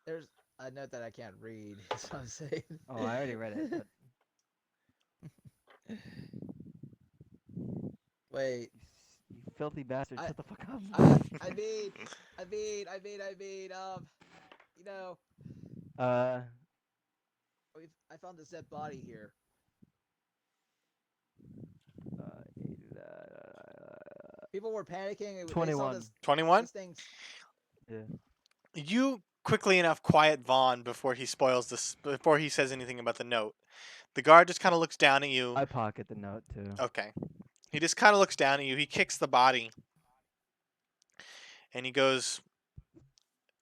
There's a note that I can't read. That's what I'm saying. Oh, I already read it. But Wait. you filthy bastard! I- Shut the fuck up. I mean, you know, Uh, I found this dead body here. People were panicking. They saw 21. this 21? thing. Yeah. You quickly enough quiet Vaughn before he spoils this before he says anything about the note. The guard just kind of looks down at you. I pocket the note too. Okay. He just kind of looks down at you. He kicks the body. And he goes,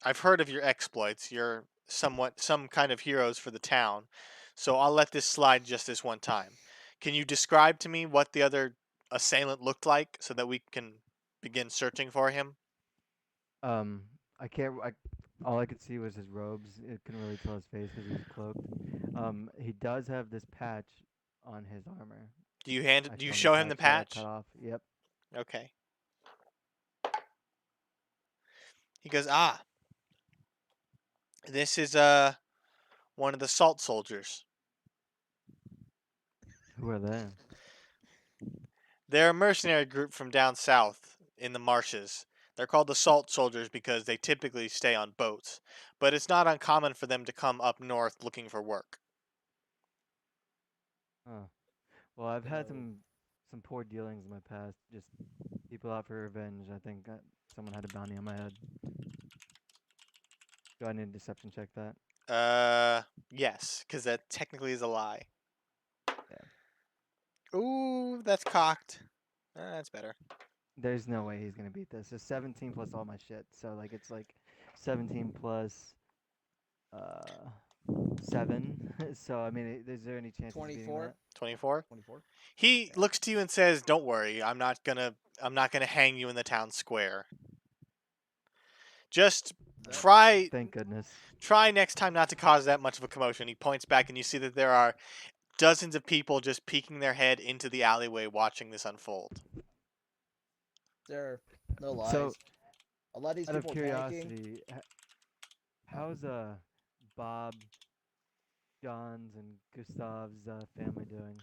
"I've heard of your exploits. You're somewhat some kind of heroes for the town. So I'll let this slide just this one time. Can you describe to me what the other assailant looked like so that we can begin searching for him?" I can't. All I could see was his robes. It couldn't really tell his face because he was cloaked. He does have this patch on his armor. Do you I do you found show him the that I patch? cut off. Yep. Okay. He goes, "Ah, this is one of the salt soldiers. Who are they? They're a mercenary group from down south in the marshes. They're called the salt soldiers because they typically stay on boats, but it's not uncommon for them to come up north looking for work." Oh. Well, I've had So- some poor dealings in my past. Just people out for revenge. I think someone had a bounty on my head. Do I need a deception check that? Yes, because that technically is a lie. Yeah. Ooh, that's cocked. That's better. There's no way he's gonna beat this. It's 17 plus all my shit. So like it's like 17 plus 7. So I mean, is there any chance he's beating 24? that? 24. 24. He Yeah. looks to you and says, "Don't worry. I'm not gonna hang you in the town square. Just That- try Thank goodness. next time not to cause that much of a commotion." He points back and you see that there are dozens of people just peeking their head into the alleyway watching this unfold. There are no lies. So, a lot of these out of people are panicking. curiosity, how's Bob, John's, and Gustav's family doing?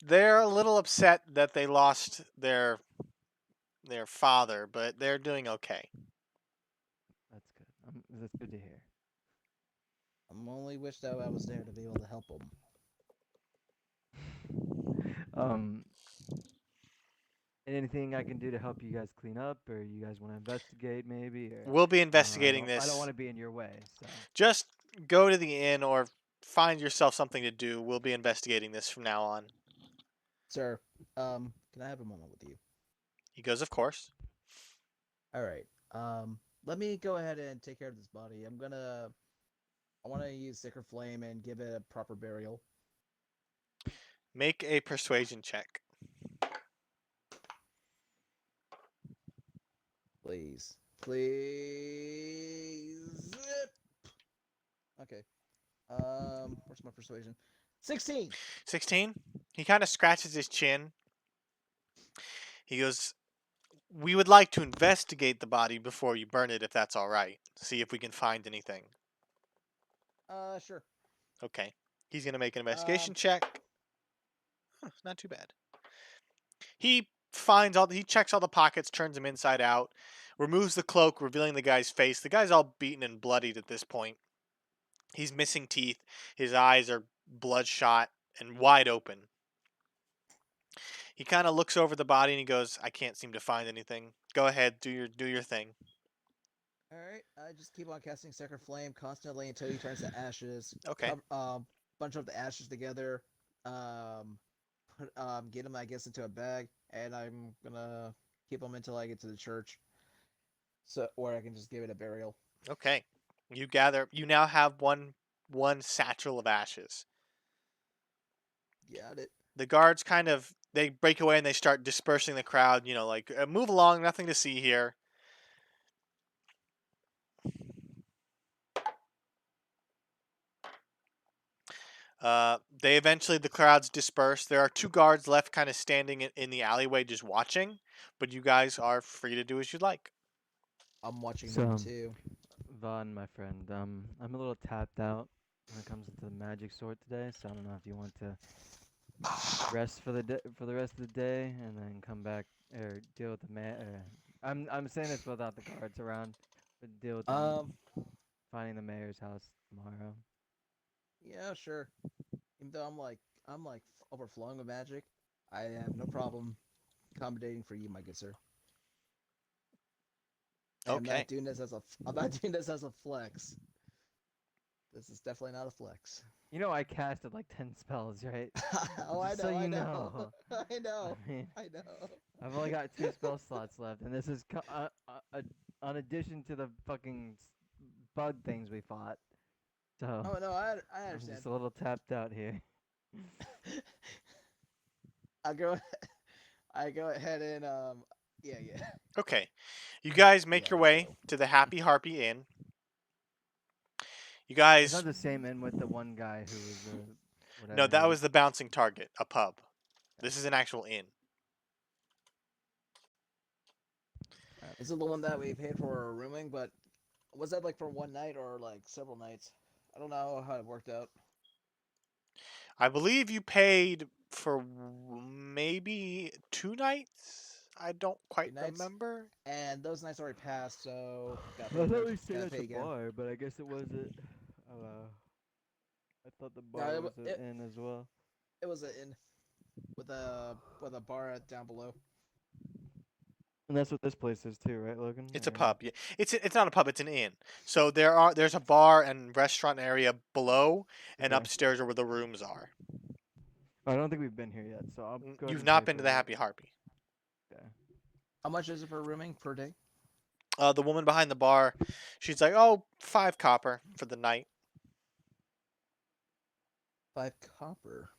They're a little upset that they lost their father, but they're doing okay. That's good. That's good to hear. I'm only wish that I was there to be able to help them. Anything I can do to help you guys clean up, or you guys want to investigate, maybe? Or We'll be I don't know, investigating I this. don't want to be in your way. So Just go to the inn or find yourself something to do. We'll be investigating this from now on. Sir, can I have a moment with you? He goes, "Of course." All right. Let me go ahead and take care of this body. I want to use Sacred Flame and give it a proper burial. Make a persuasion check. Please. Please. Okay. Where's my persuasion? 16. 16. He kind of scratches his chin. He goes, "We would like to investigate the body before you burn it, if that's all right. See if we can find anything." Sure. Okay. He's going to make an investigation check. Huh, not too bad. He checks all the pockets, turns them inside out, removes the cloak, revealing the guy's face. The guy's all beaten and bloodied at this point. He's missing teeth. His eyes are bloodshot and wide open. He kind of looks over the body and he goes, "I can't seem to find anything. Go ahead, do your thing." All right, I just keep on casting Sacred Flame constantly until he turns to ashes. Okay. Bunch of the ashes together. Get him, I guess, into a bag, and I'm gonna keep him until I get to the church, so or I can just give it a burial. Okay. You now have one satchel of ashes. Got it. The guards they break away and they start dispersing the crowd, like move along, nothing to see here. The crowds disperse. There are two guards left kind of standing in the alleyway just watching, but you guys are free to do as you'd like. I'm watching them So, too. Vaughn, my friend, I'm a little tapped out when it comes to the magic sword today, so I don't know if you want to rest for the rest of the day, and then come back or deal with the I'm saying this without the guards around, but deal with Um, finding the mayor's house tomorrow. yeah, sure. Even though I'm like overflowing with magic, I have no problem accommodating for you, my good sir. I'm Okay. not doing this as a I'm not doing this as a flex. This is definitely not a flex. You know, I casted like 10 spells, right? Oh, I Just know, so I you know, know. I know, I mean, I know. I've only got 2 spell slots left, and this is on addition to the fucking bug things we fought. So Oh no, I I'm understand. just a little tapped out here. I go I go ahead and yeah Okay. You guys make yeah your let's way go. to the Happy Harpy Inn. You It's guys not the same inn with the one guy who was No, whatever that he. was the bouncing target, a pub. Okay. This is an actual inn. This is the one that we paid for rooming, but was that like for one night or like several nights? I don't know how it worked out. I believe you paid for maybe 2 nights. I don't quite 2 nights, remember. and those nights already passed, so I thought we stayed gotta at pay the again. bar, but I guess it wasn't. I thought the No, bar was an inn as well. it was an inn with a bar down below. And that's what this place is too, right, Logan? It's a Or no? pub. Yeah, it's not a pub. It's an inn. So there's a bar and restaurant area below, and Okay. upstairs are where the rooms are. I don't think we've been here yet, so I'll go ahead You've and not pay been for to the that. Happy Harpy. Okay. How much is it for rooming per day? The woman behind the bar, she's like, "Oh, 5 copper for the night." 5 copper.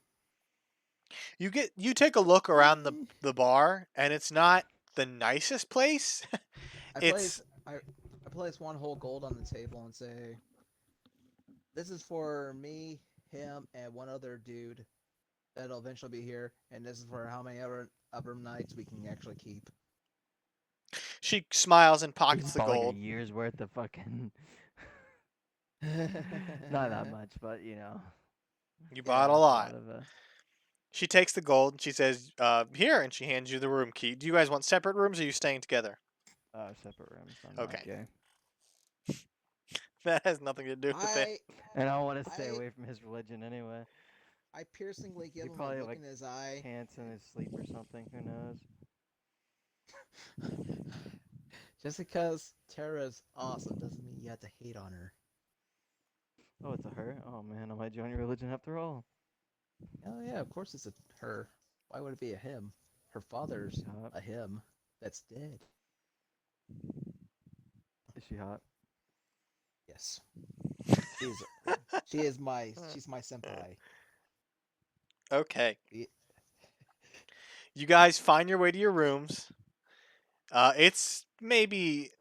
You take a look around Eh. the bar, and it's not the nicest place. I It's place I place one whole gold on the table and say, "This is for me, him, and one other dude that'll eventually be here, and this is for how many other nights we can actually keep." She smiles and You pockets just the bought like a gold. year's worth of fucking. Not that much, but you know, You bought a Yeah. that's a lot. lot of She takes the gold and she says, "Here," and she hands you the room key. Do you guys want separate rooms, or are you staying together? separate rooms. I'm not Okay, gay, that has nothing to do with it. I and I want to stay I away from his religion anyway. I piercingly He give him a probably look like in his eye. pants in his sleep or something. Who knows? Just because Tara's awesome doesn't mean you have to hate on her. Oh, it's a her. Oh man, I might join your religion after all. Oh yeah, of course it's a her. Why would it be a him? Her father's She hot? a him that's dead. Is she hot? Yes. She's she's my senpai. Okay, Y- you guys find your way to your rooms. It's maybe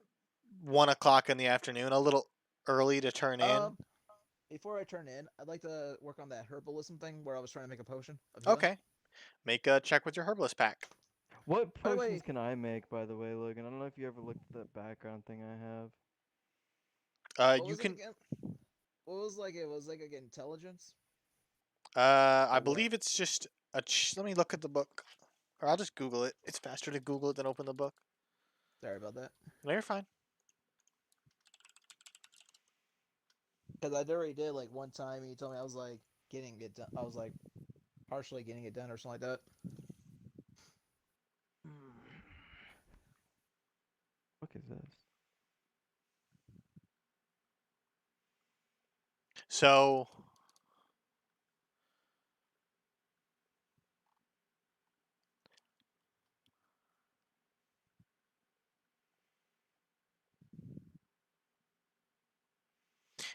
1 o'clock in the afternoon, a little early to turn in. Um, before I turn in, I'd like to work on that herbalism thing where I was trying to make a potion of healing. Okay, make a check with your herbalist pack. What By the potions way, can I make, by the way, Logan? I don't know if you ever looked at that background thing I have. what You was it can. again? What was like it was like intelligence I or what? believe it's just let me look at the book, or I'll just Google it. It's faster to Google it than open the book. Sorry about that. No, you're fine. Because I already did like one time. And he told me I was like, getting it done. I was like partially getting it done or something like that. What is this? So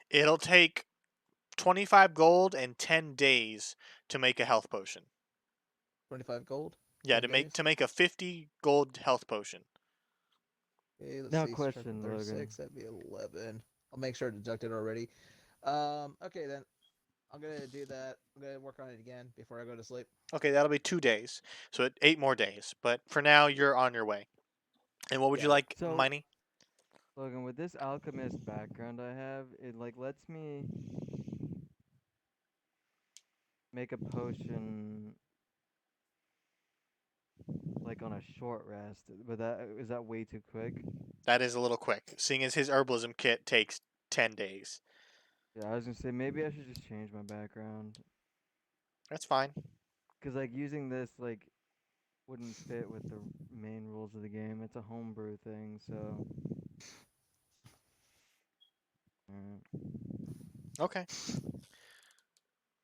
it'll take 25 gold and 10 days to make a health potion. 25 gold. Yeah, 10 days. to make a 50 gold health potion. Okay, let's Now see. Subtract question, from Logan. 36. That'd be 11. I'll make sure to deduct it already. Okay then. I'm gonna do that. I'm gonna work on it again before I go to sleep. Okay, that'll be 2 days. So 8 more days. But for now, you're on your way. And what would you Yeah. like, So, Miney? Logan, with this alchemist background I have, it like lets me make a potion like on a short rest. But that is that way too quick? That is a little quick, seeing as his herbalism kit takes 10 days. Yeah, I was gonna say maybe I should just change my background. That's fine. Cause like using this like wouldn't fit with the main rules of the game. It's a homebrew thing, so. Okay.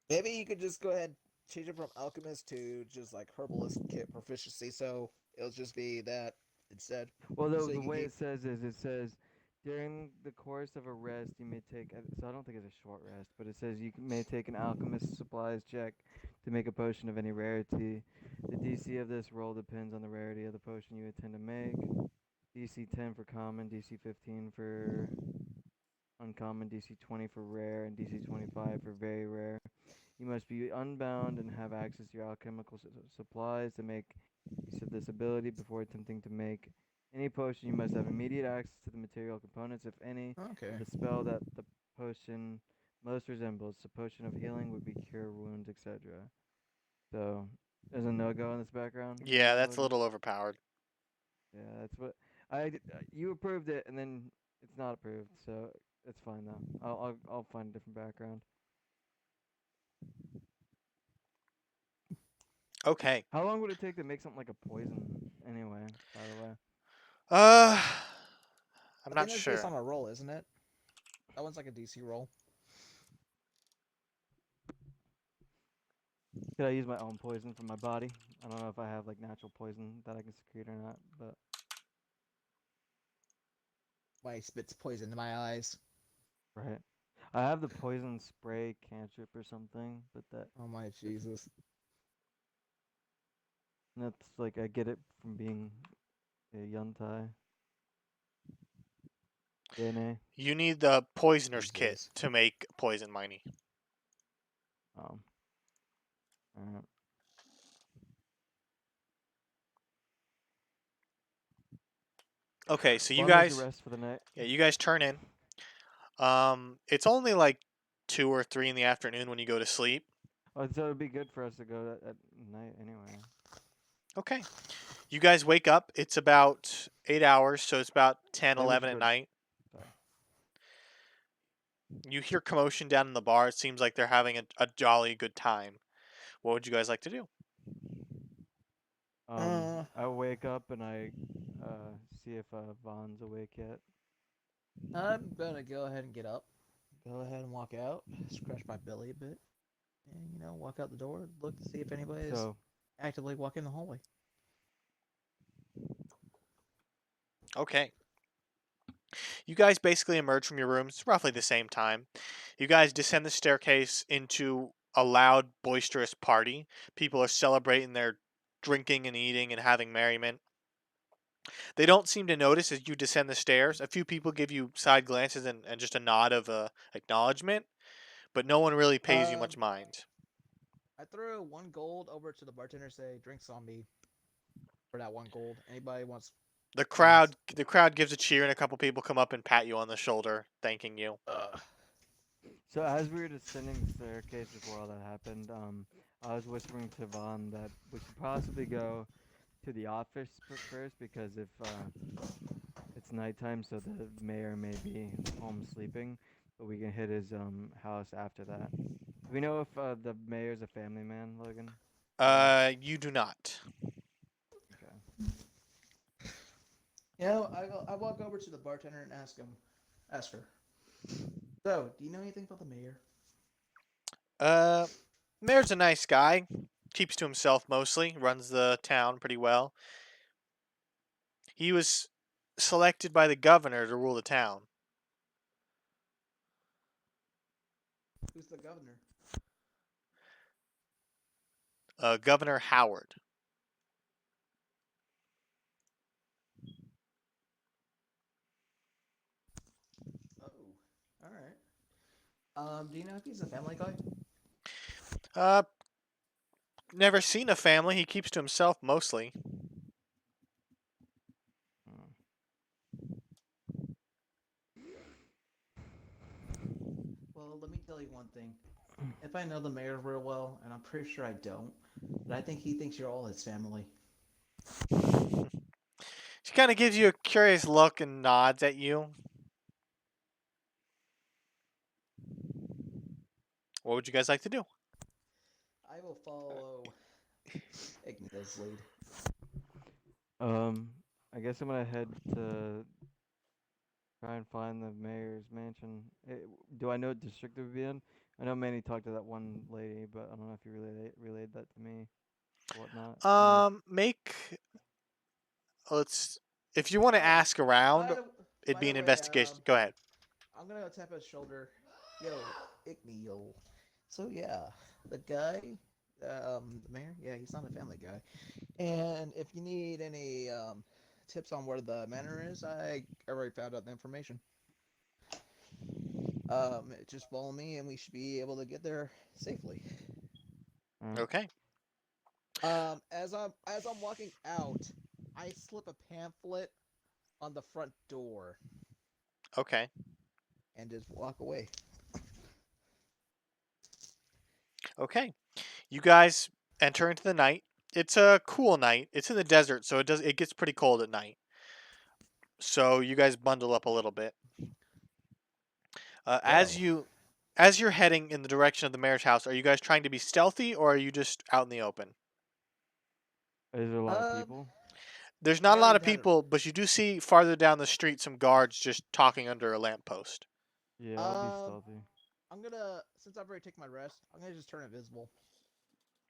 Maybe you could just go ahead and change it from alchemist to just like herbalist kit proficiency. So it'll just be that instead. Well, So the you can way keep. it says is it says during the course of a rest you may take. So I don't think it's a short rest, but it says may take an alchemist supplies check to make a potion of any rarity. The DC of this roll depends on the rarity of the potion you intend to make. DC 10 for common, DC 15 for uncommon, DC 20 for rare, and DC 25 for very rare. You must be unbound and have access to your alchemical supplies to make use of this ability before attempting to make any potion. You must have immediate access to the material components, if any, Okay. of the spell that the potion most resembles. The potion of healing would be cure wounds, etc. So there's a no-go in this background. Yeah, that's a Logan? little overpowered. Yeah, that's what you approved it, and then it's not approved, so it's fine though. I'll find a different background. Okay. How long would it take to make something like a poison anyway, by the way? Uh, I'm I not think that's based sure. on a roll, isn't it? That one's like a DC roll. Could I use my own poison for my body? I don't know if I have like natural poison that I can secrete or not, but My spits poison in my eyes. right. I have the poison spray cantrip or something, but Oh my Jesus. that's like I get it from being a Yuntai. DNA. You need the poisoner's kit Jesus. to make poison, Miney. Um. Alright. Okay, so Well, you I'm going to guys, rest for the night. yeah, you guys turn in. It's only like 2 or 3 in the afternoon when you go to sleep. Oh, so it'd be good for us to go at night anyway. Okay. You guys wake up. It's about 8 hours, so it's about 10, Maybe we 11 should at go. night. Sorry. You hear commotion down in the bar. It seems like they're having a jolly good time. What would you guys like to do? I wake up and I see if Vaughn's awake yet. I'm gonna go ahead and get up. Go ahead and walk out. Scratch my belly a bit. And walk out the door. Look to see if anybody is So actively walking the hallway. Okay. You guys basically emerge from your rooms roughly the same time. You guys descend the staircase into a loud, boisterous party. People are celebrating their drinking and eating and having merriment. They don't seem to notice as you descend the stairs. A few people give you side glances and just a nod of acknowledgement, but no one really pays you much mind. I throw 1 gold over to the bartender. Say, drinks on me for that 1 gold. Anybody wants? The crowd gives a cheer, and a couple people come up and pat you on the shoulder, thanking you. So as we were descending the staircase before all that happened, I was whispering to Vaughn that we should possibly go to the office first because if it's nighttime, so the mayor may be home sleeping, but we can hit his house after that. Do we know if the mayor's a family man, Logan? You do not. Okay. I walk over to the bartender and ask her. So, do you know anything about the mayor? Uh, Mayor's a nice guy. Keeps to himself mostly. Runs the town pretty well. He was selected by the governor to rule the town. Who's the governor? Governor Howard. Oh, all right. Do you know if he's a family guy? Uh, Never seen a family. He keeps to himself mostly. Hmm. Well, let me tell you one thing. If I know the mayor real well, and I'm pretty sure I don't, but I think he thinks you're all his family. She kind of gives you a curious look and nods at you. What would you guys like to do? I will follow Igna's lead. I guess I'm gonna head to try and find the mayor's mansion. Do I know what district it would be in? I know Manny talked to that one lady, but I don't know if you relayed that to me, or whatnot. Make let's if you want to Oh, ask around, it'd by be the an way, investigation. Go ahead. I'm gonna tap his shoulder. Yo, Igni, yo. So yeah, the guy, the mayor, yeah, he's not a family guy. And if you need any tips on where the manor is, I already found out the information. Just follow me, and we should be able to get there safely. Alright. Okay. As I'm walking out, I slip a pamphlet on the front door Okay. and just walk away. Okay. You guys enter into the night. It's a cool night. It's in the desert, so it gets pretty cold at night. So you guys bundle up a little bit. Well, As you're heading in the direction of the mayor's house, are you guys trying to be stealthy or are you just out in the open? Is there a lot of um, people? There's I not a lot already of had. people, but you do see farther down the street some guards just talking under a lamppost. Yeah, I'll be Um, stealthy. I'm gonna since I've already taken my rest, I'm gonna just turn invisible.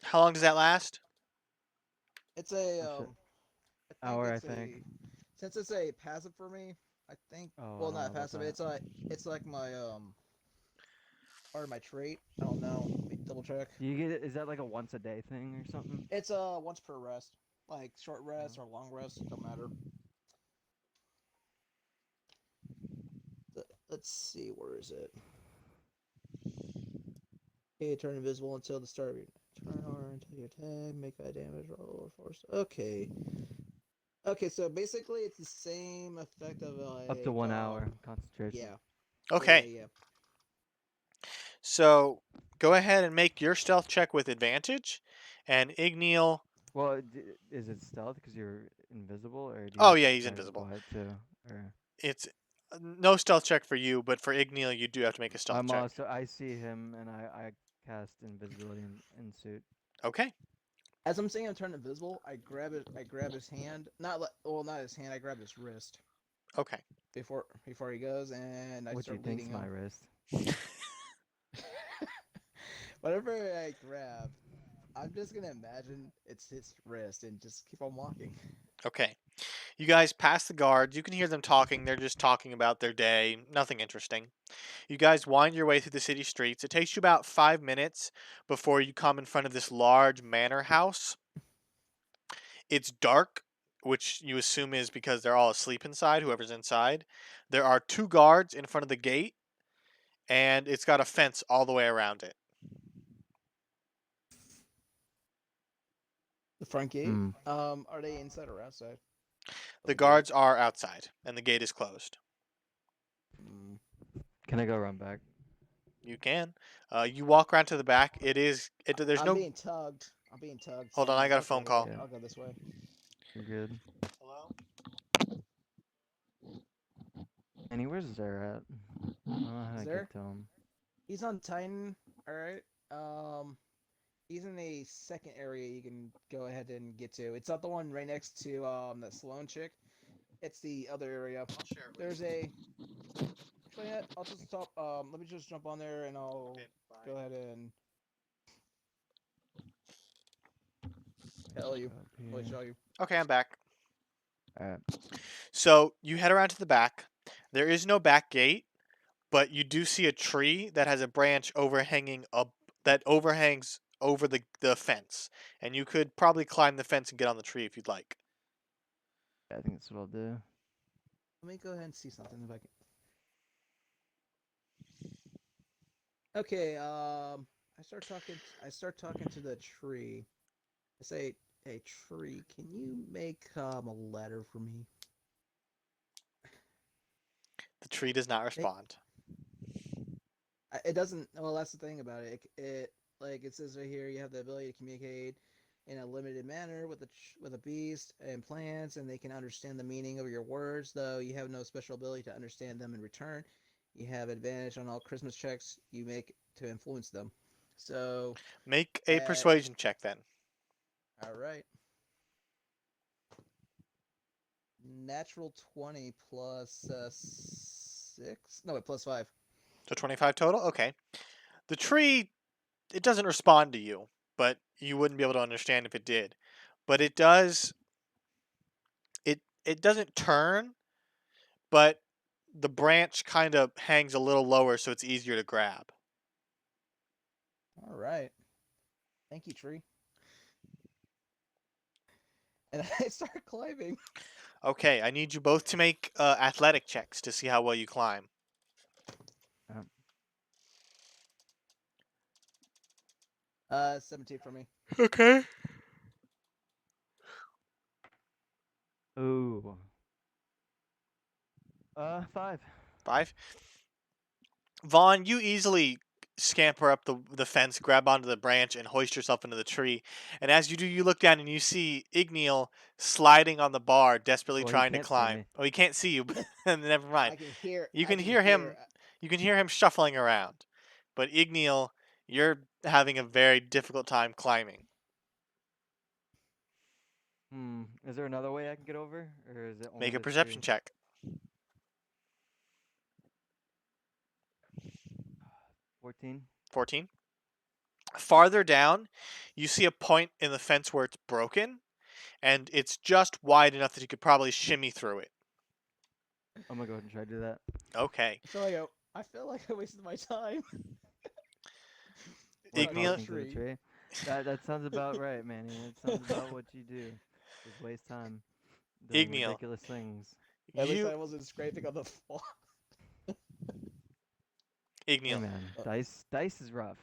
How long does that last? It's a Oh shit. I think Hour, I it's think. a since it's a passive for me. I think Oh, I well don't not know about passive. that. It's like my or my trait. I don't know. Let me double check. Do you get it? Is that like a once a day thing or something? It's once per rest, like short rest Oh. or long rest, don't matter. Let's see, where is it? Okay, turn invisible until the start of your turn or until your attack, make high damage, roll or force. Okay. Okay, so basically it's the same effect of Up to like 1 hour concentration. yeah. Yeah, Okay. yeah. So go ahead and make your stealth check with advantage. And Igneal. Well, is it stealth because you're invisible, or do you Oh, have to yeah, he's try to be invisible. quiet too? Or It's no stealth check for you, but for Igneal, you do have to make a stealth I'm check. also I see him and I cast invisibility in suit. Okay. As I'm saying I'm turning invisible, I grab his hand. Not his hand, I grab his wrist Okay. before he goes and I What do you start think's leading my him. wrist? Whatever I grab, I'm just gonna imagine it's his wrist and just keep on walking. Okay. You guys pass the guards. You can hear them talking. They're just talking about their day. Nothing interesting. You guys wind your way through the city streets. It takes you about 5 minutes before you come in front of this large manor house. It's dark, which you assume is because they're all asleep inside, whoever's inside. There are two guards in front of the gate, and it's got a fence all the way around it. The front gate. Hmm. Are they inside or outside of The the gate? guards are outside, and the gate is closed. Mm. Can I go run back? You can. You walk around to the back. There's I'm no. being tugged. I'm being tugged. So Hold on, I'm I like, got a okay, phone call. Yeah, I'll go this way. you're good. Hello? Annie, where's Zara at? I don't know how to There? get to him. He's on Titan. All right. He's in a second area you can go ahead and get to. It's not the one right next to that Sloan chick. It's the other area. I'll share it with There's you. a. Actually, I'll just stop. Let me just jump on there and I'll Okay, go bye. ahead and tell you. Up What here. show you? Okay, I'm back. Alright. So you head around to the back. There is no back gate, but you do see a tree that has a branch overhanging up that overhangs over the fence, and you could probably climb the fence and get on the tree if you'd like. I think that's what I'll do. Let me go ahead and see something if I can. Okay. I start talking to the tree. I say, "Hey, tree, can you make a letter for me?" The tree does not respond. It doesn't. Well, that's the thing about it. It like it says right here, you have the ability to communicate in a limited manner with a beast and plants, and they can understand the meaning of your words. Though you have no special ability to understand them in return, you have advantage on all Christmas checks you make to influence them. So, Make a persuasion check then. all right, natural 20 plus 6. No, wait, plus 5. So 25 total? Okay. The tree, it doesn't respond to you, but you wouldn't be able to understand if it did. But it does, it doesn't turn, but the branch kind of hangs a little lower so it's easier to grab. All right, thank you, tree. And I start climbing. Okay, I need you both to make athletic checks to see how well you climb. 17 for me. Okay. Ooh. 5. 5. Vaughn, you easily scamper up the fence, grab onto the branch, and hoist yourself into the tree. And as you do, you look down and you see Igneal sliding on the bar, desperately Well, he trying to can't see climb. me. Oh, he can't see you, but never mind. I can hear. You I can can hear him. hear. You can hear him shuffling around. But Igneal, you're having a very difficult time climbing. Is there another way I can get over? Or is it only Make a this perception tree? check. 14? 14. Farther down, you see a point in the fence where it's broken, and it's just wide enough that you could probably shimmy through it. I'm gonna go ahead and try to do that. Okay. I feel like I wasted my time. What, Talking to Igneal, talking to the tree. tree? That sounds about right, Manny. That sounds about what you do. Just waste time doing Igneal, ridiculous things. At least you, I wasn't scraping on the floor. Hey Igneal, man, Uh, dice is rough.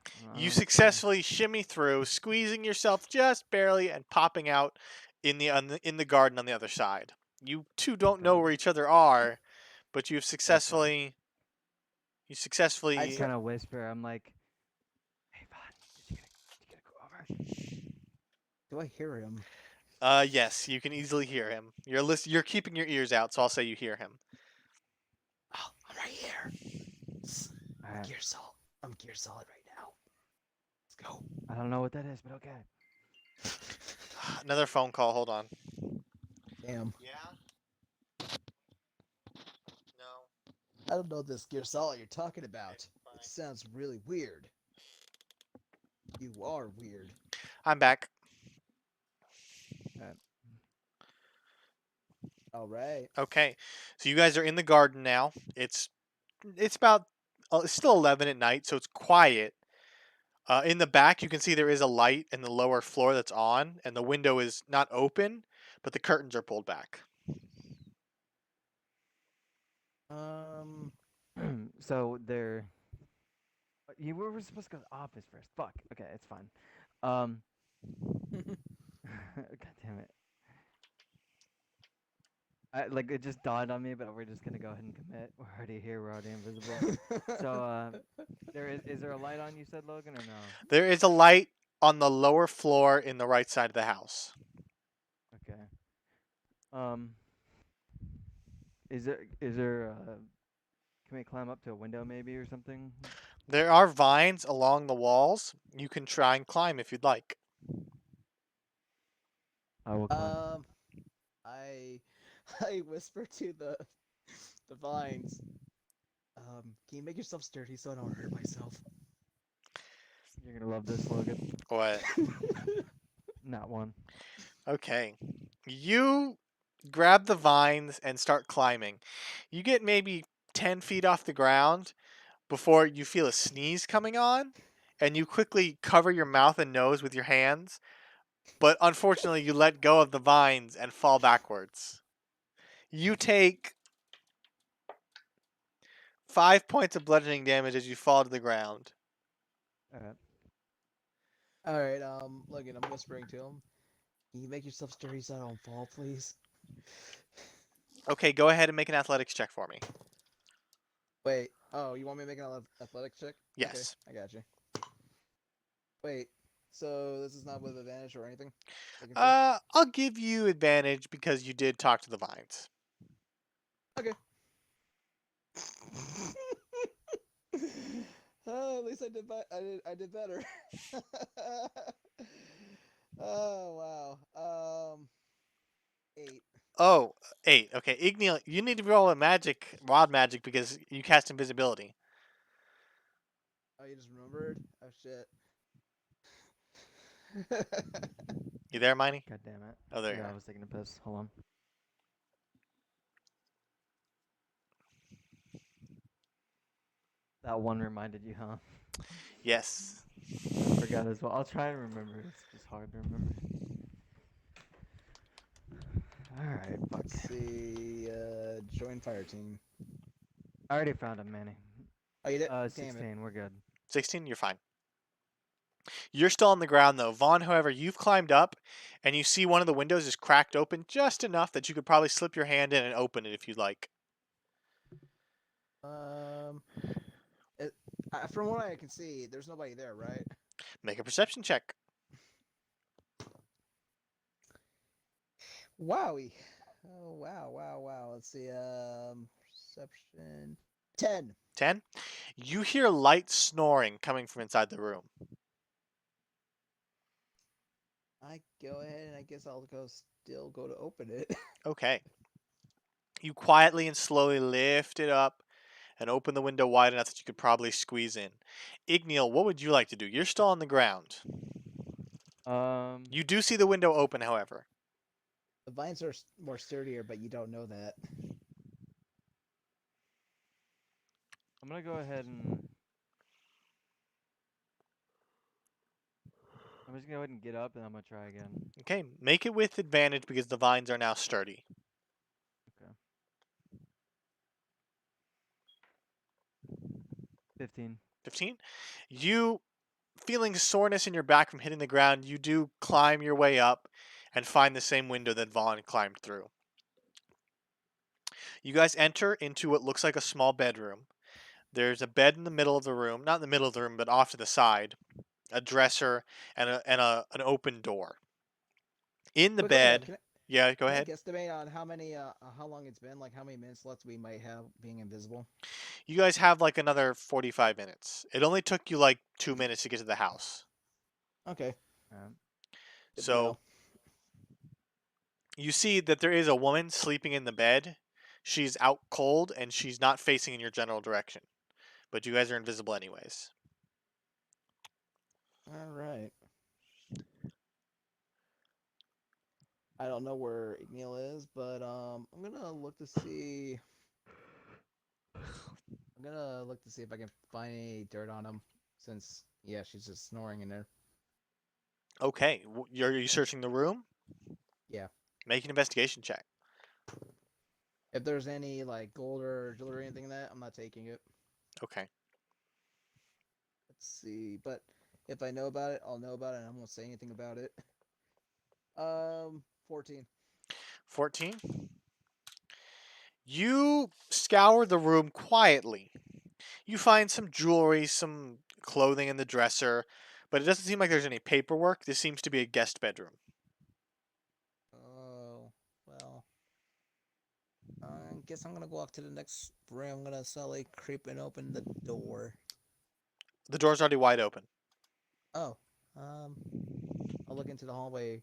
I you don't care. successfully shimmy through, squeezing yourself just barely and popping out in the garden on the other side. You two don't know Okay. where each other are, but Okay. you I I successfully start. kind of whisper. I'm like, "Hey, Vaughn, did you get to go over?" Do I hear him? yes, you can easily hear him. You're keeping your ears out, so I'll say you hear him. Oh, I'm right here. All right. Gear solid. I'm gear solid right now. Let's go. I don't know what that is, but okay. Another phone call, hold on. Damn. Yeah? No. I don't know this gear solid you're talking about. Okay, fine. It sounds really weird. You are weird. I'm back. All right. All right. Okay. So you guys are in the garden now. It's about it's still 11 at night, so it's quiet. In the back, you can see there is a light in the lower floor that's on, and the window is not open, but the curtains are pulled back. Um. So they're. You were supposed to go to the office first. Fuck. Okay, it's fine. Um. God damn it. Like it just dawned on me, but we're just gonna go ahead and commit. We're already here. We're already invisible. So there is there a light on? You said, Logan, or no? There is a light on the lower floor in the right side of the house. Okay. Um. Is there can we climb up to a window maybe or something? There are vines along the walls. You can try and climb if you'd like. I will climb. I I whisper to the vines. Can you make yourself sturdy so I don't hurt myself? You're gonna love this, Logan. What? Not one. Okay. You grab the vines and start climbing. You get maybe 10 feet off the ground before you feel a sneeze coming on, and you quickly cover your mouth and nose with your hands, but unfortunately, you let go of the vines and fall backwards. You take 5 points of bludgeoning damage as you fall to the ground. Alright. All right, Logan, I'm whispering to him. Can you make yourself sturdy so I don't fall, please? Okay, go ahead and make an athletics check for me. Wait. Oh, you want me to make an athletics check? Yes. Okay, I got you. Wait. So this is not with advantage or anything? Making sure? I'll give you advantage because you did talk to the vines. Okay. Oh, at least I did. I did better. Oh wow. 8. Oh, 8. Okay, Igneal, you need to roll a magic, wild magic, because you cast invisibility. Oh, you just remembered? Oh shit. You there, Miney? God damn it. Oh, there you Yeah, I are. was taking a piss. Hold on. That one reminded you, huh? Yes. I forgot as well. I'll try and remember. It's just hard to remember. Alright, fuck. Let's see. Join fire team. I already found him, Manny. Oh, you did? Damn it. 16, we're good. 16, you're fine. You're still on the ground, though. Vaughn, however, you've climbed up, and you see one of the windows is cracked open just enough that you could probably slip your hand in and open it if you'd like. Um, from what I can see, there's nobody there, right? Make a perception check. Wowie. Oh wow. Let's see. Perception. 10. 10. You hear light snoring coming from inside the room. I go ahead and I guess I'll go to open it. Okay. You quietly and slowly lift it up and open the window wide enough that you could probably squeeze in. Igneal, what would you like to do? You're still on the ground. You do see the window open, however. The vines are more sturdier, but you don't know that. I'm gonna go ahead and I'm just gonna go ahead and get up and I'm gonna try again. Okay, make it with advantage because the vines are now sturdy. Okay. 15. 15. You, feeling soreness in your back from hitting the ground, you do climb your way up and find the same window that Vaughn climbed through. You guys enter into what looks like a small bedroom. There's a bed in the middle of the room, not in the middle of the room, but off to the side, a dresser, and an open door. In the Quick question, bed, yeah, go can I ahead. guesstimate on how long it's been? Like how many minutes left we might have being invisible? You guys have like another 45 minutes. It only took you like 2 minutes to get to the house. Okay. Alright. Good to So know. you see that there is a woman sleeping in the bed. She's out cold and she's not facing in your general direction. But you guys are invisible anyways. All right. I don't know where Igneal is, but I'm gonna look to see. I'm gonna look to see if I can find any dirt on him, since yeah, she's just snoring in there. Okay, are you searching the room? Yeah. Make an investigation check. If there's any like gold or jewelry or anything in that, I'm not taking it. Okay. Let's see. But if I know about it, I'll know about it, and I won't say anything about it. 14. 14. You scour the room quietly. You find some jewelry, some clothing in the dresser, but it doesn't seem like there's any paperwork. This seems to be a guest bedroom. Oh well. I guess I'm gonna go off to the next room. I'm gonna slowly creep and open the door. The door's already wide open. Oh, I'll look into the hallway.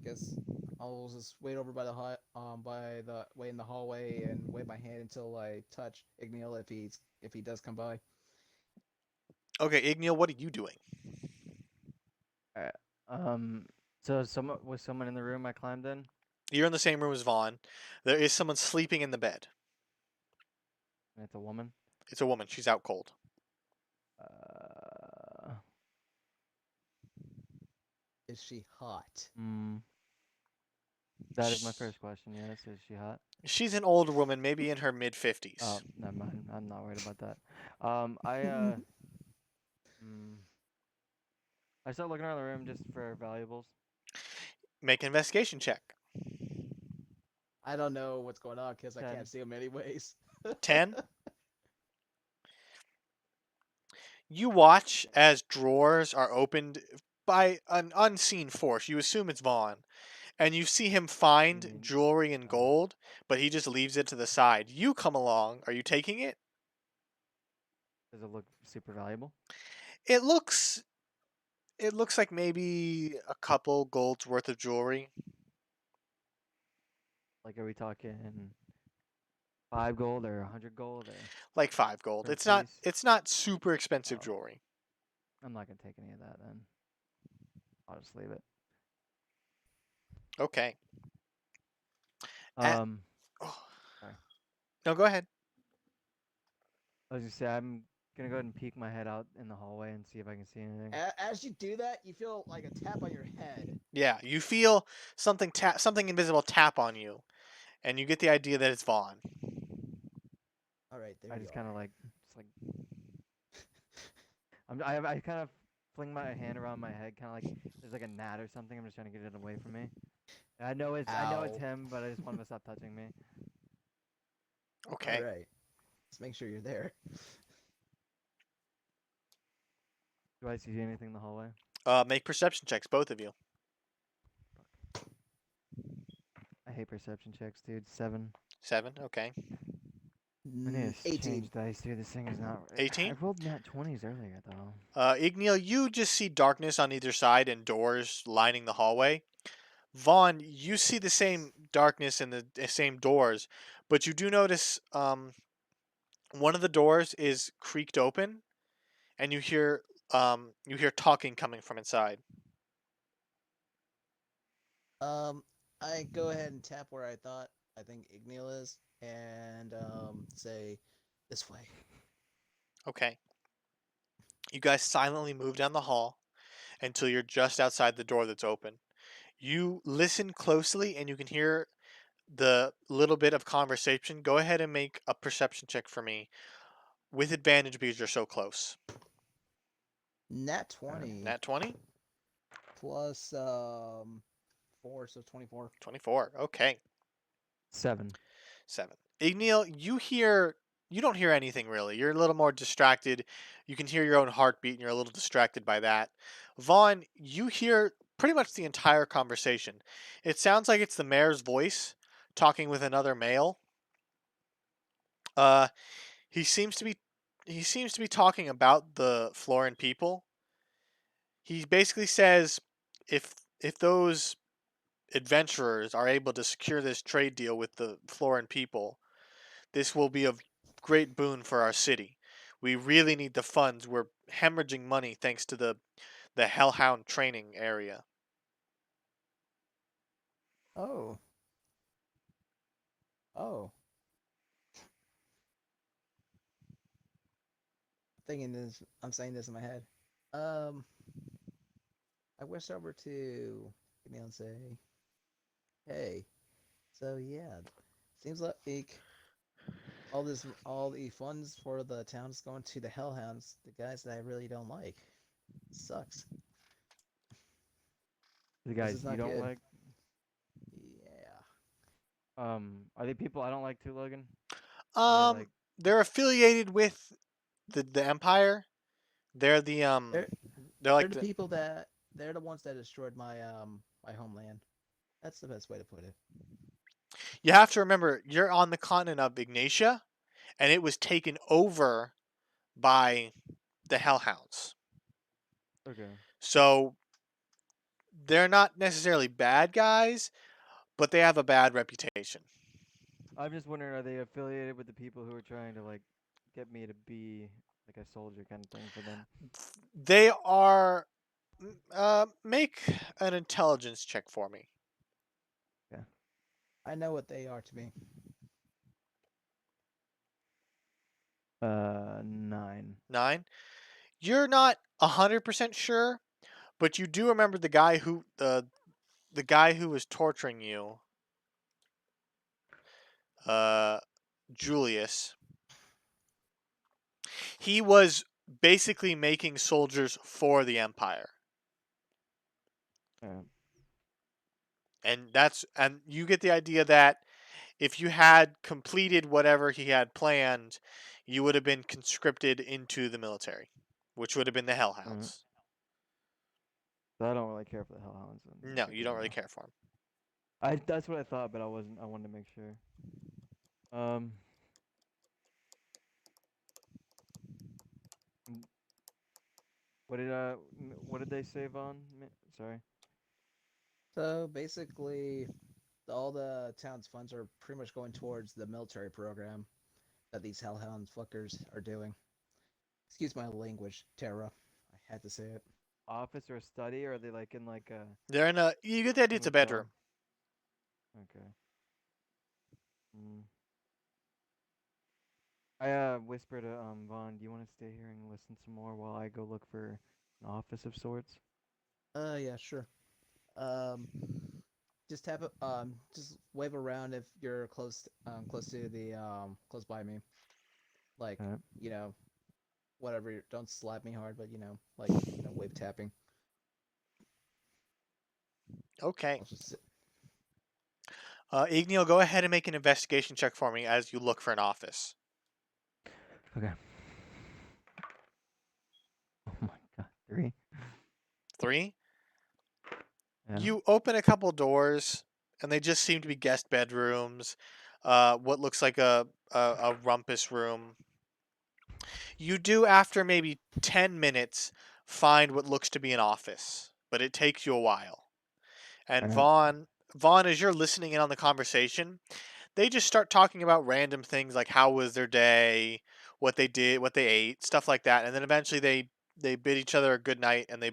Guess I'll just wait over by the wait in the hallway and wave my hand until I touch Igneel if he does come by. Okay, Igneal, what are you doing? Alright. So was someone in the room I climbed in? You're in the same room as Vaughn. There is someone sleeping in the bed. And it's a woman. It's a woman. She's out cold. Is she hot? That is my first question. Yes, is she hot? She's an older woman, maybe in her mid 50s. Oh, never mind. I'm not worried about that. I start looking around the room just for valuables. Make an investigation check. I don't know what's going on because I 10. can't see him anyways. 10. You watch as drawers are opened by an unseen force. You assume it's Vaughn. And you see him find mean- jewelry and oh. gold, but he just leaves it to the side. You come along. Are you taking it? Does it look super valuable? It looks like maybe a couple gold's worth of jewelry. Like, are we talking 5 gold or 100 gold or? Like 5 gold. Per It's piece? not super expensive Oh. jewelry. I'm not gonna take any of that then. I'll just leave it. Okay. Oh, sorry. No, go ahead. I was gonna say I'm gonna go ahead and peek my head out in the hallway and see if I can see anything. As you do that, you feel like a tap on your head. Yeah, you feel something invisible tap on you, and you get the idea that it's Vaughn. All right, there I you just are. kind of like, I kind of fling my hand around my head, kind of like there's like a gnat or something. I'm just trying to get it away from me. I know it's Ow. him, but I just want him to stop touching me. Okay. All right. Let's make sure you're there. Do I see anything in the hallway? Make perception checks, both of you. I hate perception checks, dude. 7. 7. Okay. I need to 18. change dice, dude. This thing is not. 18? I rolled nat 20s earlier though. Igneal, you just see darkness on either side and doors lining the hallway. Vaughn, you see the same darkness and the same doors, but you do notice one of the doors is creaked open, and you hear talking coming from inside. I go ahead and tap where I think Igneel is, and say, this way. Okay. You guys silently move down the hall until you're just outside the door that's open. You listen closely, and you can hear the little bit of conversation. Go ahead and make a perception check for me with advantage because you're so close. Nat 20 Nat 20? plus 4, so 24. 24. Okay. 7. 7. Igneal, you don't hear anything really. You're a little more distracted. You can hear your own heartbeat and you're a little distracted by that. Vaughn, you hear pretty much the entire conversation. It sounds like it's the mayor's voice talking with another male. He seems to be talking about the Floran people. He basically says if those adventurers are able to secure this trade deal with the Floran people, this will be of great boon for our city. We really need the funds. We're hemorrhaging money thanks to the Hellhound training area. Oh. Oh. I'm saying this in my head. I wish over to Igneel and say, hey, so yeah, seems like all the funds for the town is going to the Hellhounds, the guys that I really don't like. Sucks. The This guys is you not don't good. like. Yeah. Are they people I don't like too, Logan? Are they, like, They're affiliated with the Empire. They're the they're like They're the people that they're the ones that destroyed my my homeland. That's the best way to put it. You have to remember you're on the continent of Ignatia, and it was taken over by the Hellhounds. Okay. So they're not necessarily bad guys, but they have a bad reputation. I'm just wondering, are they affiliated with the people who are trying to like get me to be like a soldier kind of thing for them? They are. Make an intelligence check for me. Yeah. I know what they are to me. 9. 9. You're not 100% sure, but you do remember the guy who was torturing you, uh, Julius. He was basically making soldiers for the Empire. Yeah. And you get the idea that if you had completed whatever he had planned, you would have been conscripted into the military, which would have been the Alright. Hellhounds. So I don't really care for the Hellhounds. Then. No, That's you good don't to really know. care for him. That's what I thought, but I wasn't. I wanted to make sure. Um. mm, What did they save on? Sorry. So basically, all the town's funds are pretty much going towards the military program that these hellhound fuckers are doing. Excuse my language, Terra. I had to say it. Office or study, or are they like in like a They're in a. You get the idea. It's a motel? bedroom. Okay. Mm. I whispered to Vaughn, do you want to stay here and listen some more while I go look for an office of sorts? Yeah, sure. Um, just tap it. Just wave around if you're close to the close by me. Like, Alright. you know, whatever. Don't slap me hard, but wave tapping. Okay. I'll just sit. Igneel, go ahead and make an investigation check for me as you look for an office. Okay. Oh my god, 3. 3. Yeah. You open a couple doors, and they just seem to be guest bedrooms. What looks like a rumpus room. You do, after maybe 10 minutes, find what looks to be an office, but it takes you a while. And Alright. Vaughn, as you're listening in on the conversation, they just start talking about random things like how was their day, what they did, what they ate, stuff like that. And then eventually they bid each other a good night, and they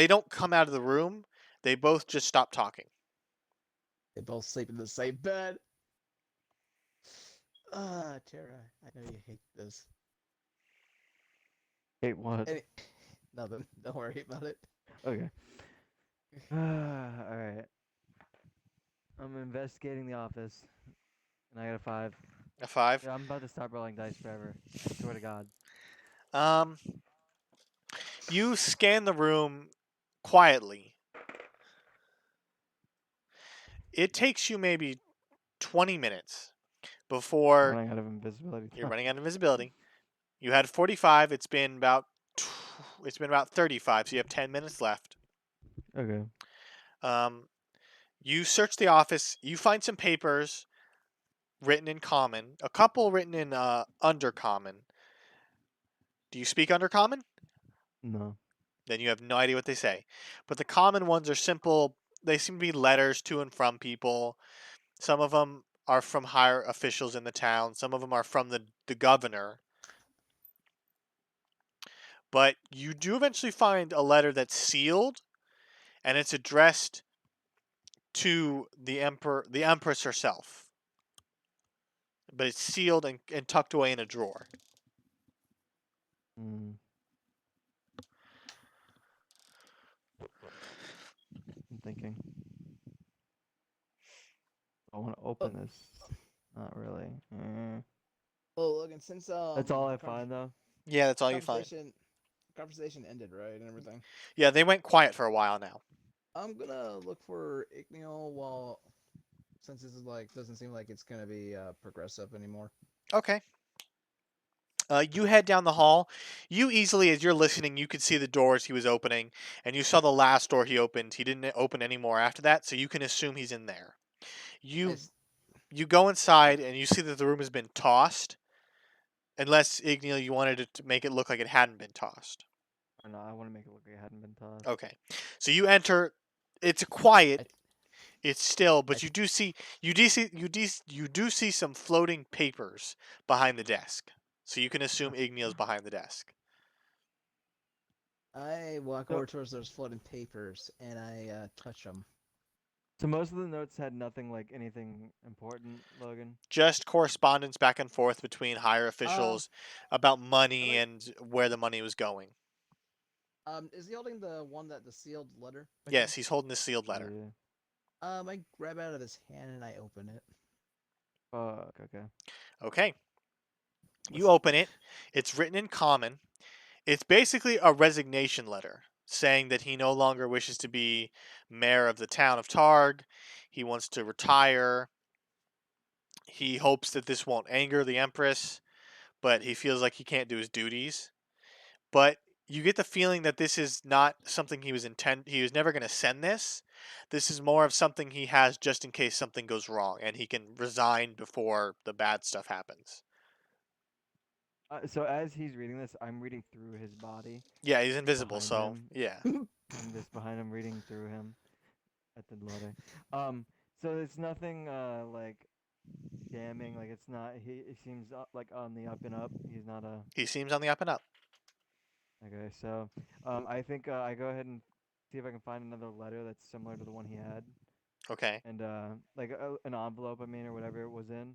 don't come out of the room. They both just stop talking. They both sleep in the same bed. Tara, I know you hate this. Hey, what? Any- Nothing. Don't worry about it. Okay. Alright. I'm investigating the office, and I got a 5. A 5. Yeah, I'm about to stop rolling dice forever. I swear to God. Um, you scan the room quietly. It takes you maybe 20 minutes I'm before running out of invisibility you're time. running out of visibility. You had 45. It's been about 35, so you have 10 minutes left. Okay. Um, you search the office. You find some papers written in common, a couple written in undercommon. Do you speak undercommon? No. Then you have no idea what they say. But the common ones are simple. They seem to be letters to and from people. Some of them are from higher officials in the town. Some of them are from the governor. But you do eventually find a letter that's sealed, and it's addressed to the empress herself. But it's sealed and tucked away in a drawer. Mm. I'm thinking. I want to Oh, open this. Not really. oh, Logan. Since That's all I find, though. Yeah, that's all you find. conversation ended, right, and everything. Yeah, they went quiet for a while now. I'm gonna look for Igneel while since this is doesn't seem like it's gonna be progressive anymore. Okay. You head down the hall. You easily, as you're listening, you could see the doors he was opening, and you saw the last door he opened. He didn't open any more after that, so you can assume he's in there. You Nice. you go inside, and you see that the room has been tossed, Unless, Igneel, you wanted it to make it look like it hadn't been tossed. Or no, I want to make it look like it hadn't been tossed. Okay. So you enter. It's quiet. I, It's still, I, but you do see some floating papers behind the desk. So you can assume Igneel's behind the desk. I walk So- over towards those floating papers and I touch them. So most of the notes had nothing like anything important, Logan. Just correspondence back and forth between higher officials about money like- and where the money was going. Is he holding the one the sealed letter? right Yes, he's holding the sealed Yeah, letter. yeah. I grab it out of his hand and I open it. Fuck. Okay. Okay. You What's- open it. It's written in common. It's basically a resignation letter saying that he no longer wishes to be mayor of the town of Targ. He wants to retire. He hopes that this won't anger the Empress, but he feels like he can't do his duties. But you get the feeling that this is not something he was never going to send this. This is more of something he has just in case something goes wrong and he can resign before the bad stuff happens. So as he's reading this, I'm reading through his body. Yeah, he's invisible, Behind so him. yeah. I'm just behind him, reading through him at the letter. So it's nothing like damning. Like it's not. He seems like on the up and up. He's not a. He seems on the up and up. Okay, so I think I go ahead and see if I can find another letter that's similar to the one he had, Okay. and like an envelope, I mean, or whatever it was in,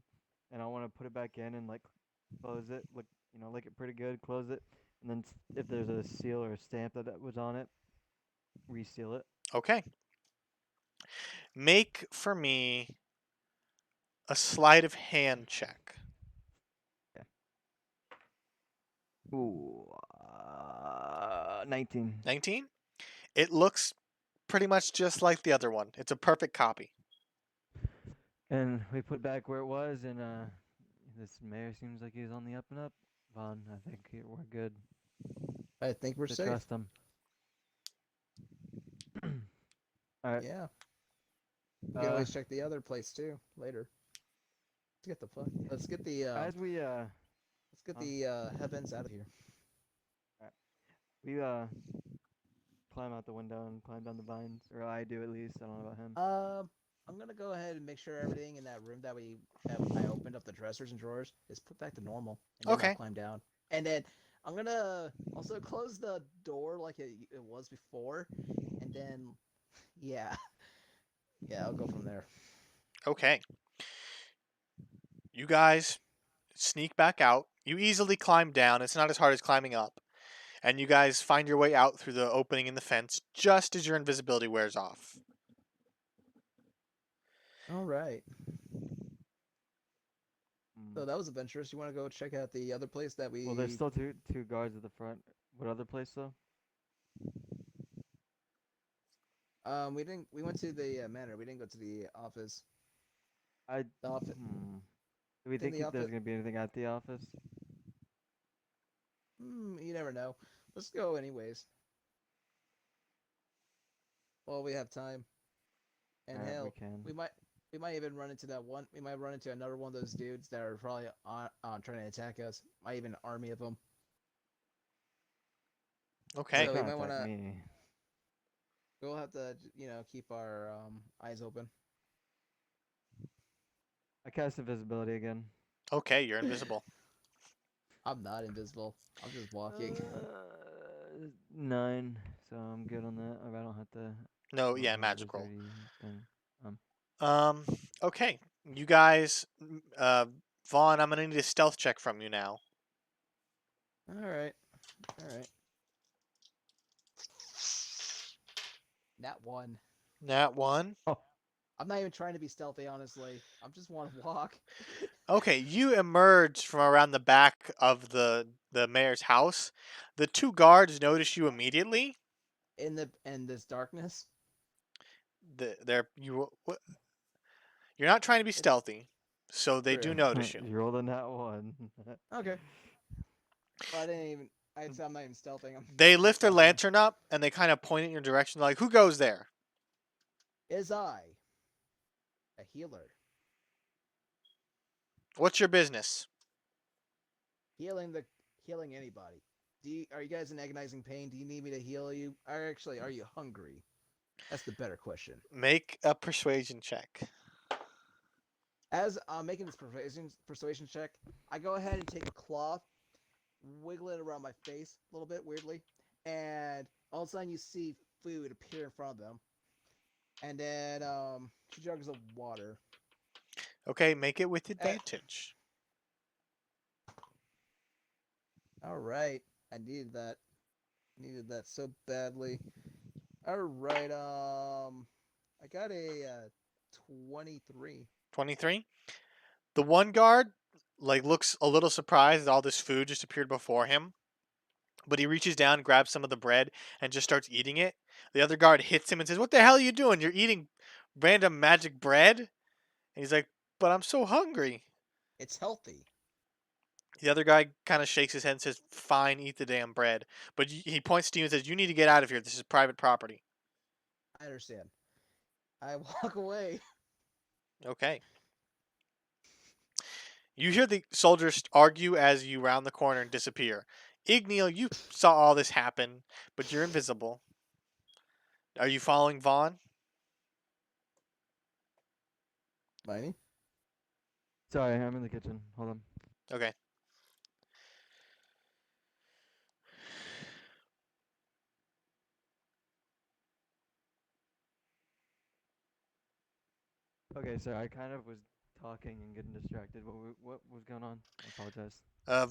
and I want to put it back in and like close it, lick it pretty good, close it, and then if there's a seal or a stamp that was on it, reseal it. Okay. Make for me a sleight of hand check. Ooh, 19. 19? It looks pretty much just like the other one. It's a perfect copy. And we put back where it was, and this mayor seems like he's on the up and up. Vaughn, I think we're good I think we're to safe. trust him. All right. Yeah. We can always check the other place too later. Let's get the As we heavens out of here. we climb out the window and climb down the vines, or I do at least. I don't know about him. I'm gonna go ahead and make sure everything in that room that I opened up the dressers and drawers is put back to normal. And then Okay. I'll climb down, and then I'm gonna also close the door like it was before, and then yeah, I'll go from there. Okay. You guys sneak back out. You easily climb down. It's not as hard as climbing up. And you guys find your way out through the opening in the fence just as your invisibility wears off. All right. Mm. So that was adventurous. You want to go check out the other place that we? Well, there's still two guards at the front. What other place though? We didn't. We went to the manor. We didn't go to the office. I. The office. Do we in think the that there's office- gonna be anything at the office? You never know. Let's go anyways. Well, we have time. And Alright, hell, we can. we might even run into that one. We might run into another one of those dudes that are probably trying to attack us. Might even an army of them. Okay. So we might Contact wanna- me. We'll have to, keep our eyes open. I cast invisibility again. Okay, you're invisible. I'm not invisible. I'm just walking. 9, so I'm good on that. Or I don't have to. No, go yeah, over the magic roll. 30 thing. Okay. You guys, Vaughn, I'm gonna need a stealth check from you now. All right. That one. Nat 1. I'm not even trying to be stealthy, honestly. I'm just want to walk. Okay, you emerge from around the back of the mayor's house. The two guards notice you immediately. In this darkness. You're not trying to be stealthy, so they do True. notice you. You rolled a nat 1. Okay. Well, I didn't even. I'd say I'm not even stealthing. They lift their Okay. lantern up and they kind of point in your direction, like, "Who goes there?" Is I a healer? What's your business? healing anybody. Are you guys in agonizing pain? Do you need me to heal you? Or actually, are you hungry? That's the better question. Make a persuasion check. As I'm making this persuasion check, I go ahead and take a cloth, wiggle it around my face a little bit weirdly, and all of a sudden you see food appear in front of them, and then 2 jugs of water. Okay, make it with advantage. All right, I needed that. Needed that so badly. All right, I got a 23. 23. The one guard looks a little surprised that all this food just appeared before him, but he reaches down, grabs some of the bread, and just starts eating it. The other guard hits him and says, "What the hell are you doing? You're eating random magic bread?" And he's like, "But I'm so hungry." It's healthy. The other guy kind of shakes his head and says, "Fine, eat the damn bread." But he points to you and says, "You need to get out of here. This is private property." I understand. I walk away. Okay. You hear the soldiers argue as you round the corner and disappear. Igneal, you saw all this happen, but you're invisible. Are you following Vaughn? Miney? Sorry, I'm in the kitchen. Hold on. Okay. Okay, so I kind of was talking and getting distracted. What was going on? I apologize.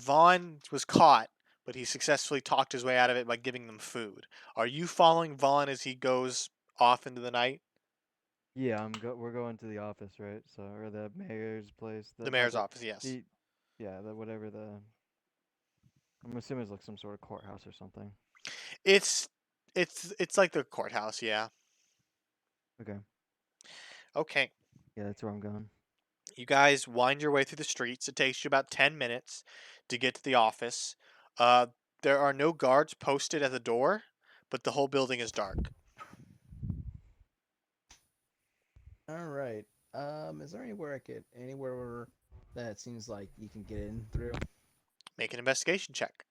Vaughn was caught, but he successfully talked his way out of it by giving them food. Are you following Vaughn as he goes off into the night? Yeah, we're going to the office, right? So, or the mayor's place. The Not mayor's office, yes. the, yeah, the whatever the. I'm assuming it's like some sort of courthouse or something. It's it's like the courthouse, yeah. Okay. Okay. Yeah, that's where I'm going. You guys wind your way through the streets. It takes you about 10 minutes to get to the office. Uh, there are no guards posted at the door, but the whole building is dark. All right. Is there anywhere that seems like you can get in through? Make an investigation check.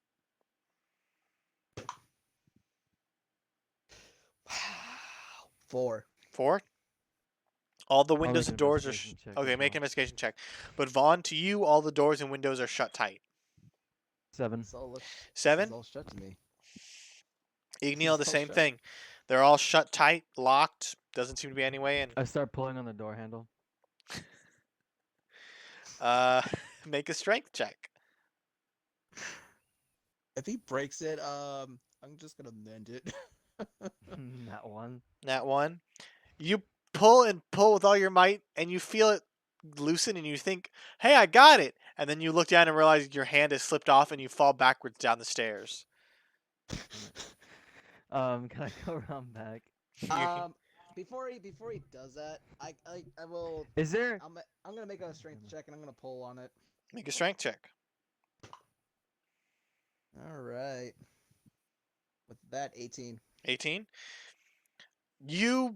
Wow. 4. 4. All the I'll windows make and an doors are investigation check okay. as Make an well. investigation check. But Vaughn, to you, all the doors and windows are shut tight. 7. This all 7. all shut to me. Igneal, the It's all same shut. thing. They're all shut tight, locked. Doesn't seem to be any way in. I start pulling on the door handle. Make a strength check. If he breaks it, I'm just gonna mend it. That one. That one. You pull and pull with all your might, and you feel it loosen, and you think, "Hey, I got it!" And then you look down and realize your hand has slipped off, and you fall backwards down the stairs. Can I go around back? Before he does that, I will. Is there? I'm gonna make a strength check and I'm gonna pull on it. Make a strength check. All right. With that, 18. 18. You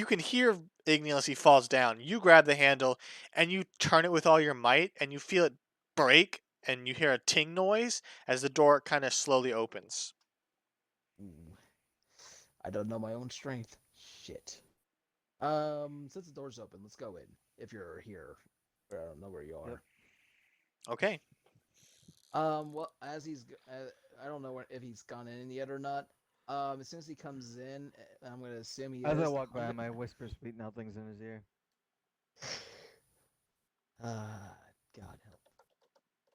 can hear Igneal as he falls down. You grab the handle and you turn it with all your might, and you feel it break, and you hear a ting noise as the door kind of slowly opens. Ooh. I don't know my own strength. Shit. Since the door's open, let's go in. If you're here, I don't know where you are. Yep. Okay. Well, I don't know if he's gone in yet or not. As soon as he comes in, I'm gonna assume he As is. I walk by, I whisper sweet nothings in his ear. God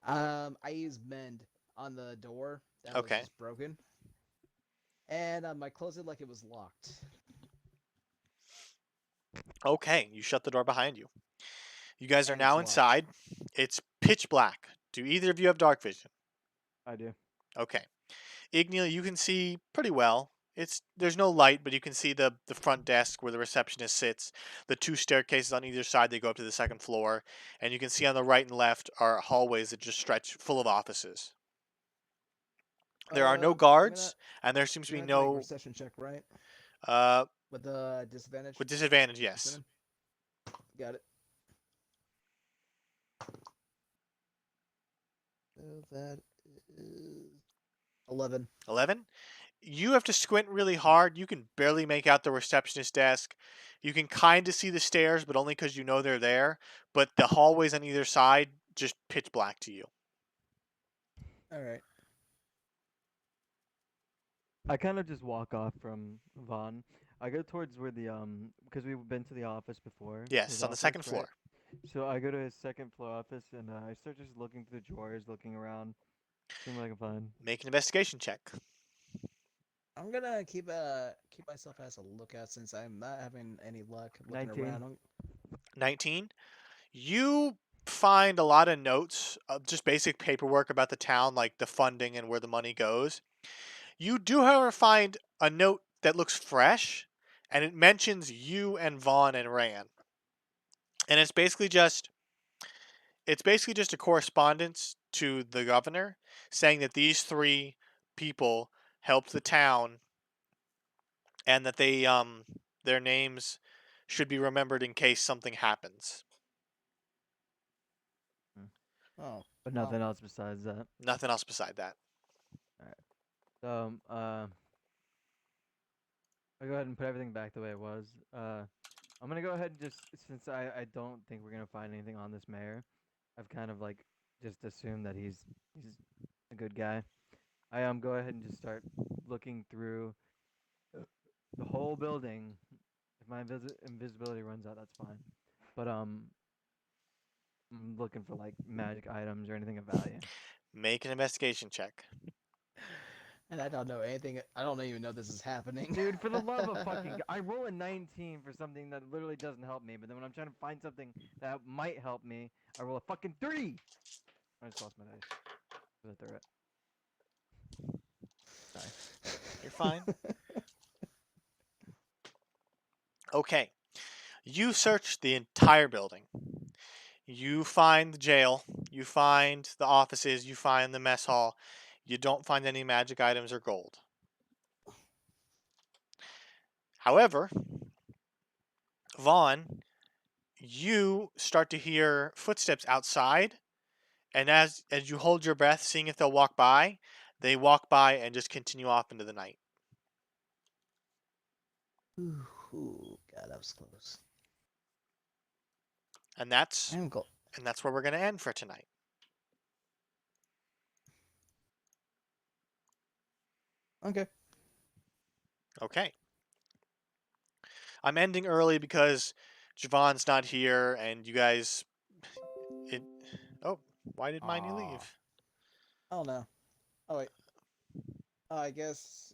help. I use mend on the door that was Okay. just broken, and I close it like it was locked. Okay. You shut the door behind you. You guys are And now it's locked. inside. It's pitch black. Do either of you have dark vision? I do. Okay. Igneal, you can see pretty well. There's no light, but you can see the front desk where the receptionist sits, the 2 staircases on either side that go up to the second floor, and you can see on the right and left are hallways that just stretch full of offices. There are no guards, and there seems to be I'm gonna have to make a no recession check, right? uh With the disadvantage. with disadvantage, yes. Seven? Got it. That is 11. 11. You have to squint really hard. You can barely make out the receptionist desk. You can kind of see the stairs, but only because you know they're there. But the hallways on either side just pitch black to you. All right. I kind of just walk off from Vaughn. I go towards where the because we've been to the office before. Yes, His on the office, second right? floor. So I go to his second floor office and I start just looking through the drawers, looking around, seeing what I can find. Make an investigation check. I'm gonna keep myself as a lookout since I'm not having any luck looking 19. around. 19. You find a lot of notes, just basic paperwork about the town, like the funding and where the money goes. You do, however, find a note that looks fresh, and it mentions you and Vaughn and Rand. And it's basically just a correspondence to the governor saying that these three people helped the town and that their names should be remembered in case something happens. Oh, But well, nothing else besides that. Nothing else beside that. So I go ahead and put everything back the way it was. I'm gonna go ahead and just since I don't think we're gonna find anything on this mayor, I've kind of like just assumed that he's a good guy. I go ahead and just start looking through the whole building. If my invisibility runs out, that's fine. But I'm looking for like magic items or anything of value. Make an investigation check. and I don't know anything. I don't even know this is happening. Dude, for the love of fucking I roll a 19 for something that literally doesn't help me, but then when I'm trying to find something that might help me, I roll a fucking 3! I just lost my dice. I threw it. Sorry. You're fine. Okay. You search the entire building. You find the jail. You find the offices. You find the mess hall. You don't find any magic items or gold. However, Vaughn, you start to hear footsteps outside, and as you hold your breath, seeing if they'll walk by, they walk by and just continue off into the night. Ooh, God, that was close. And that's I'm go. and that's where we're going to end for tonight. Okay. Okay. I'm ending early because Javon's not here, and you guys. It. Oh, why did Miney Aw. leave? Oh no. Oh wait. I guess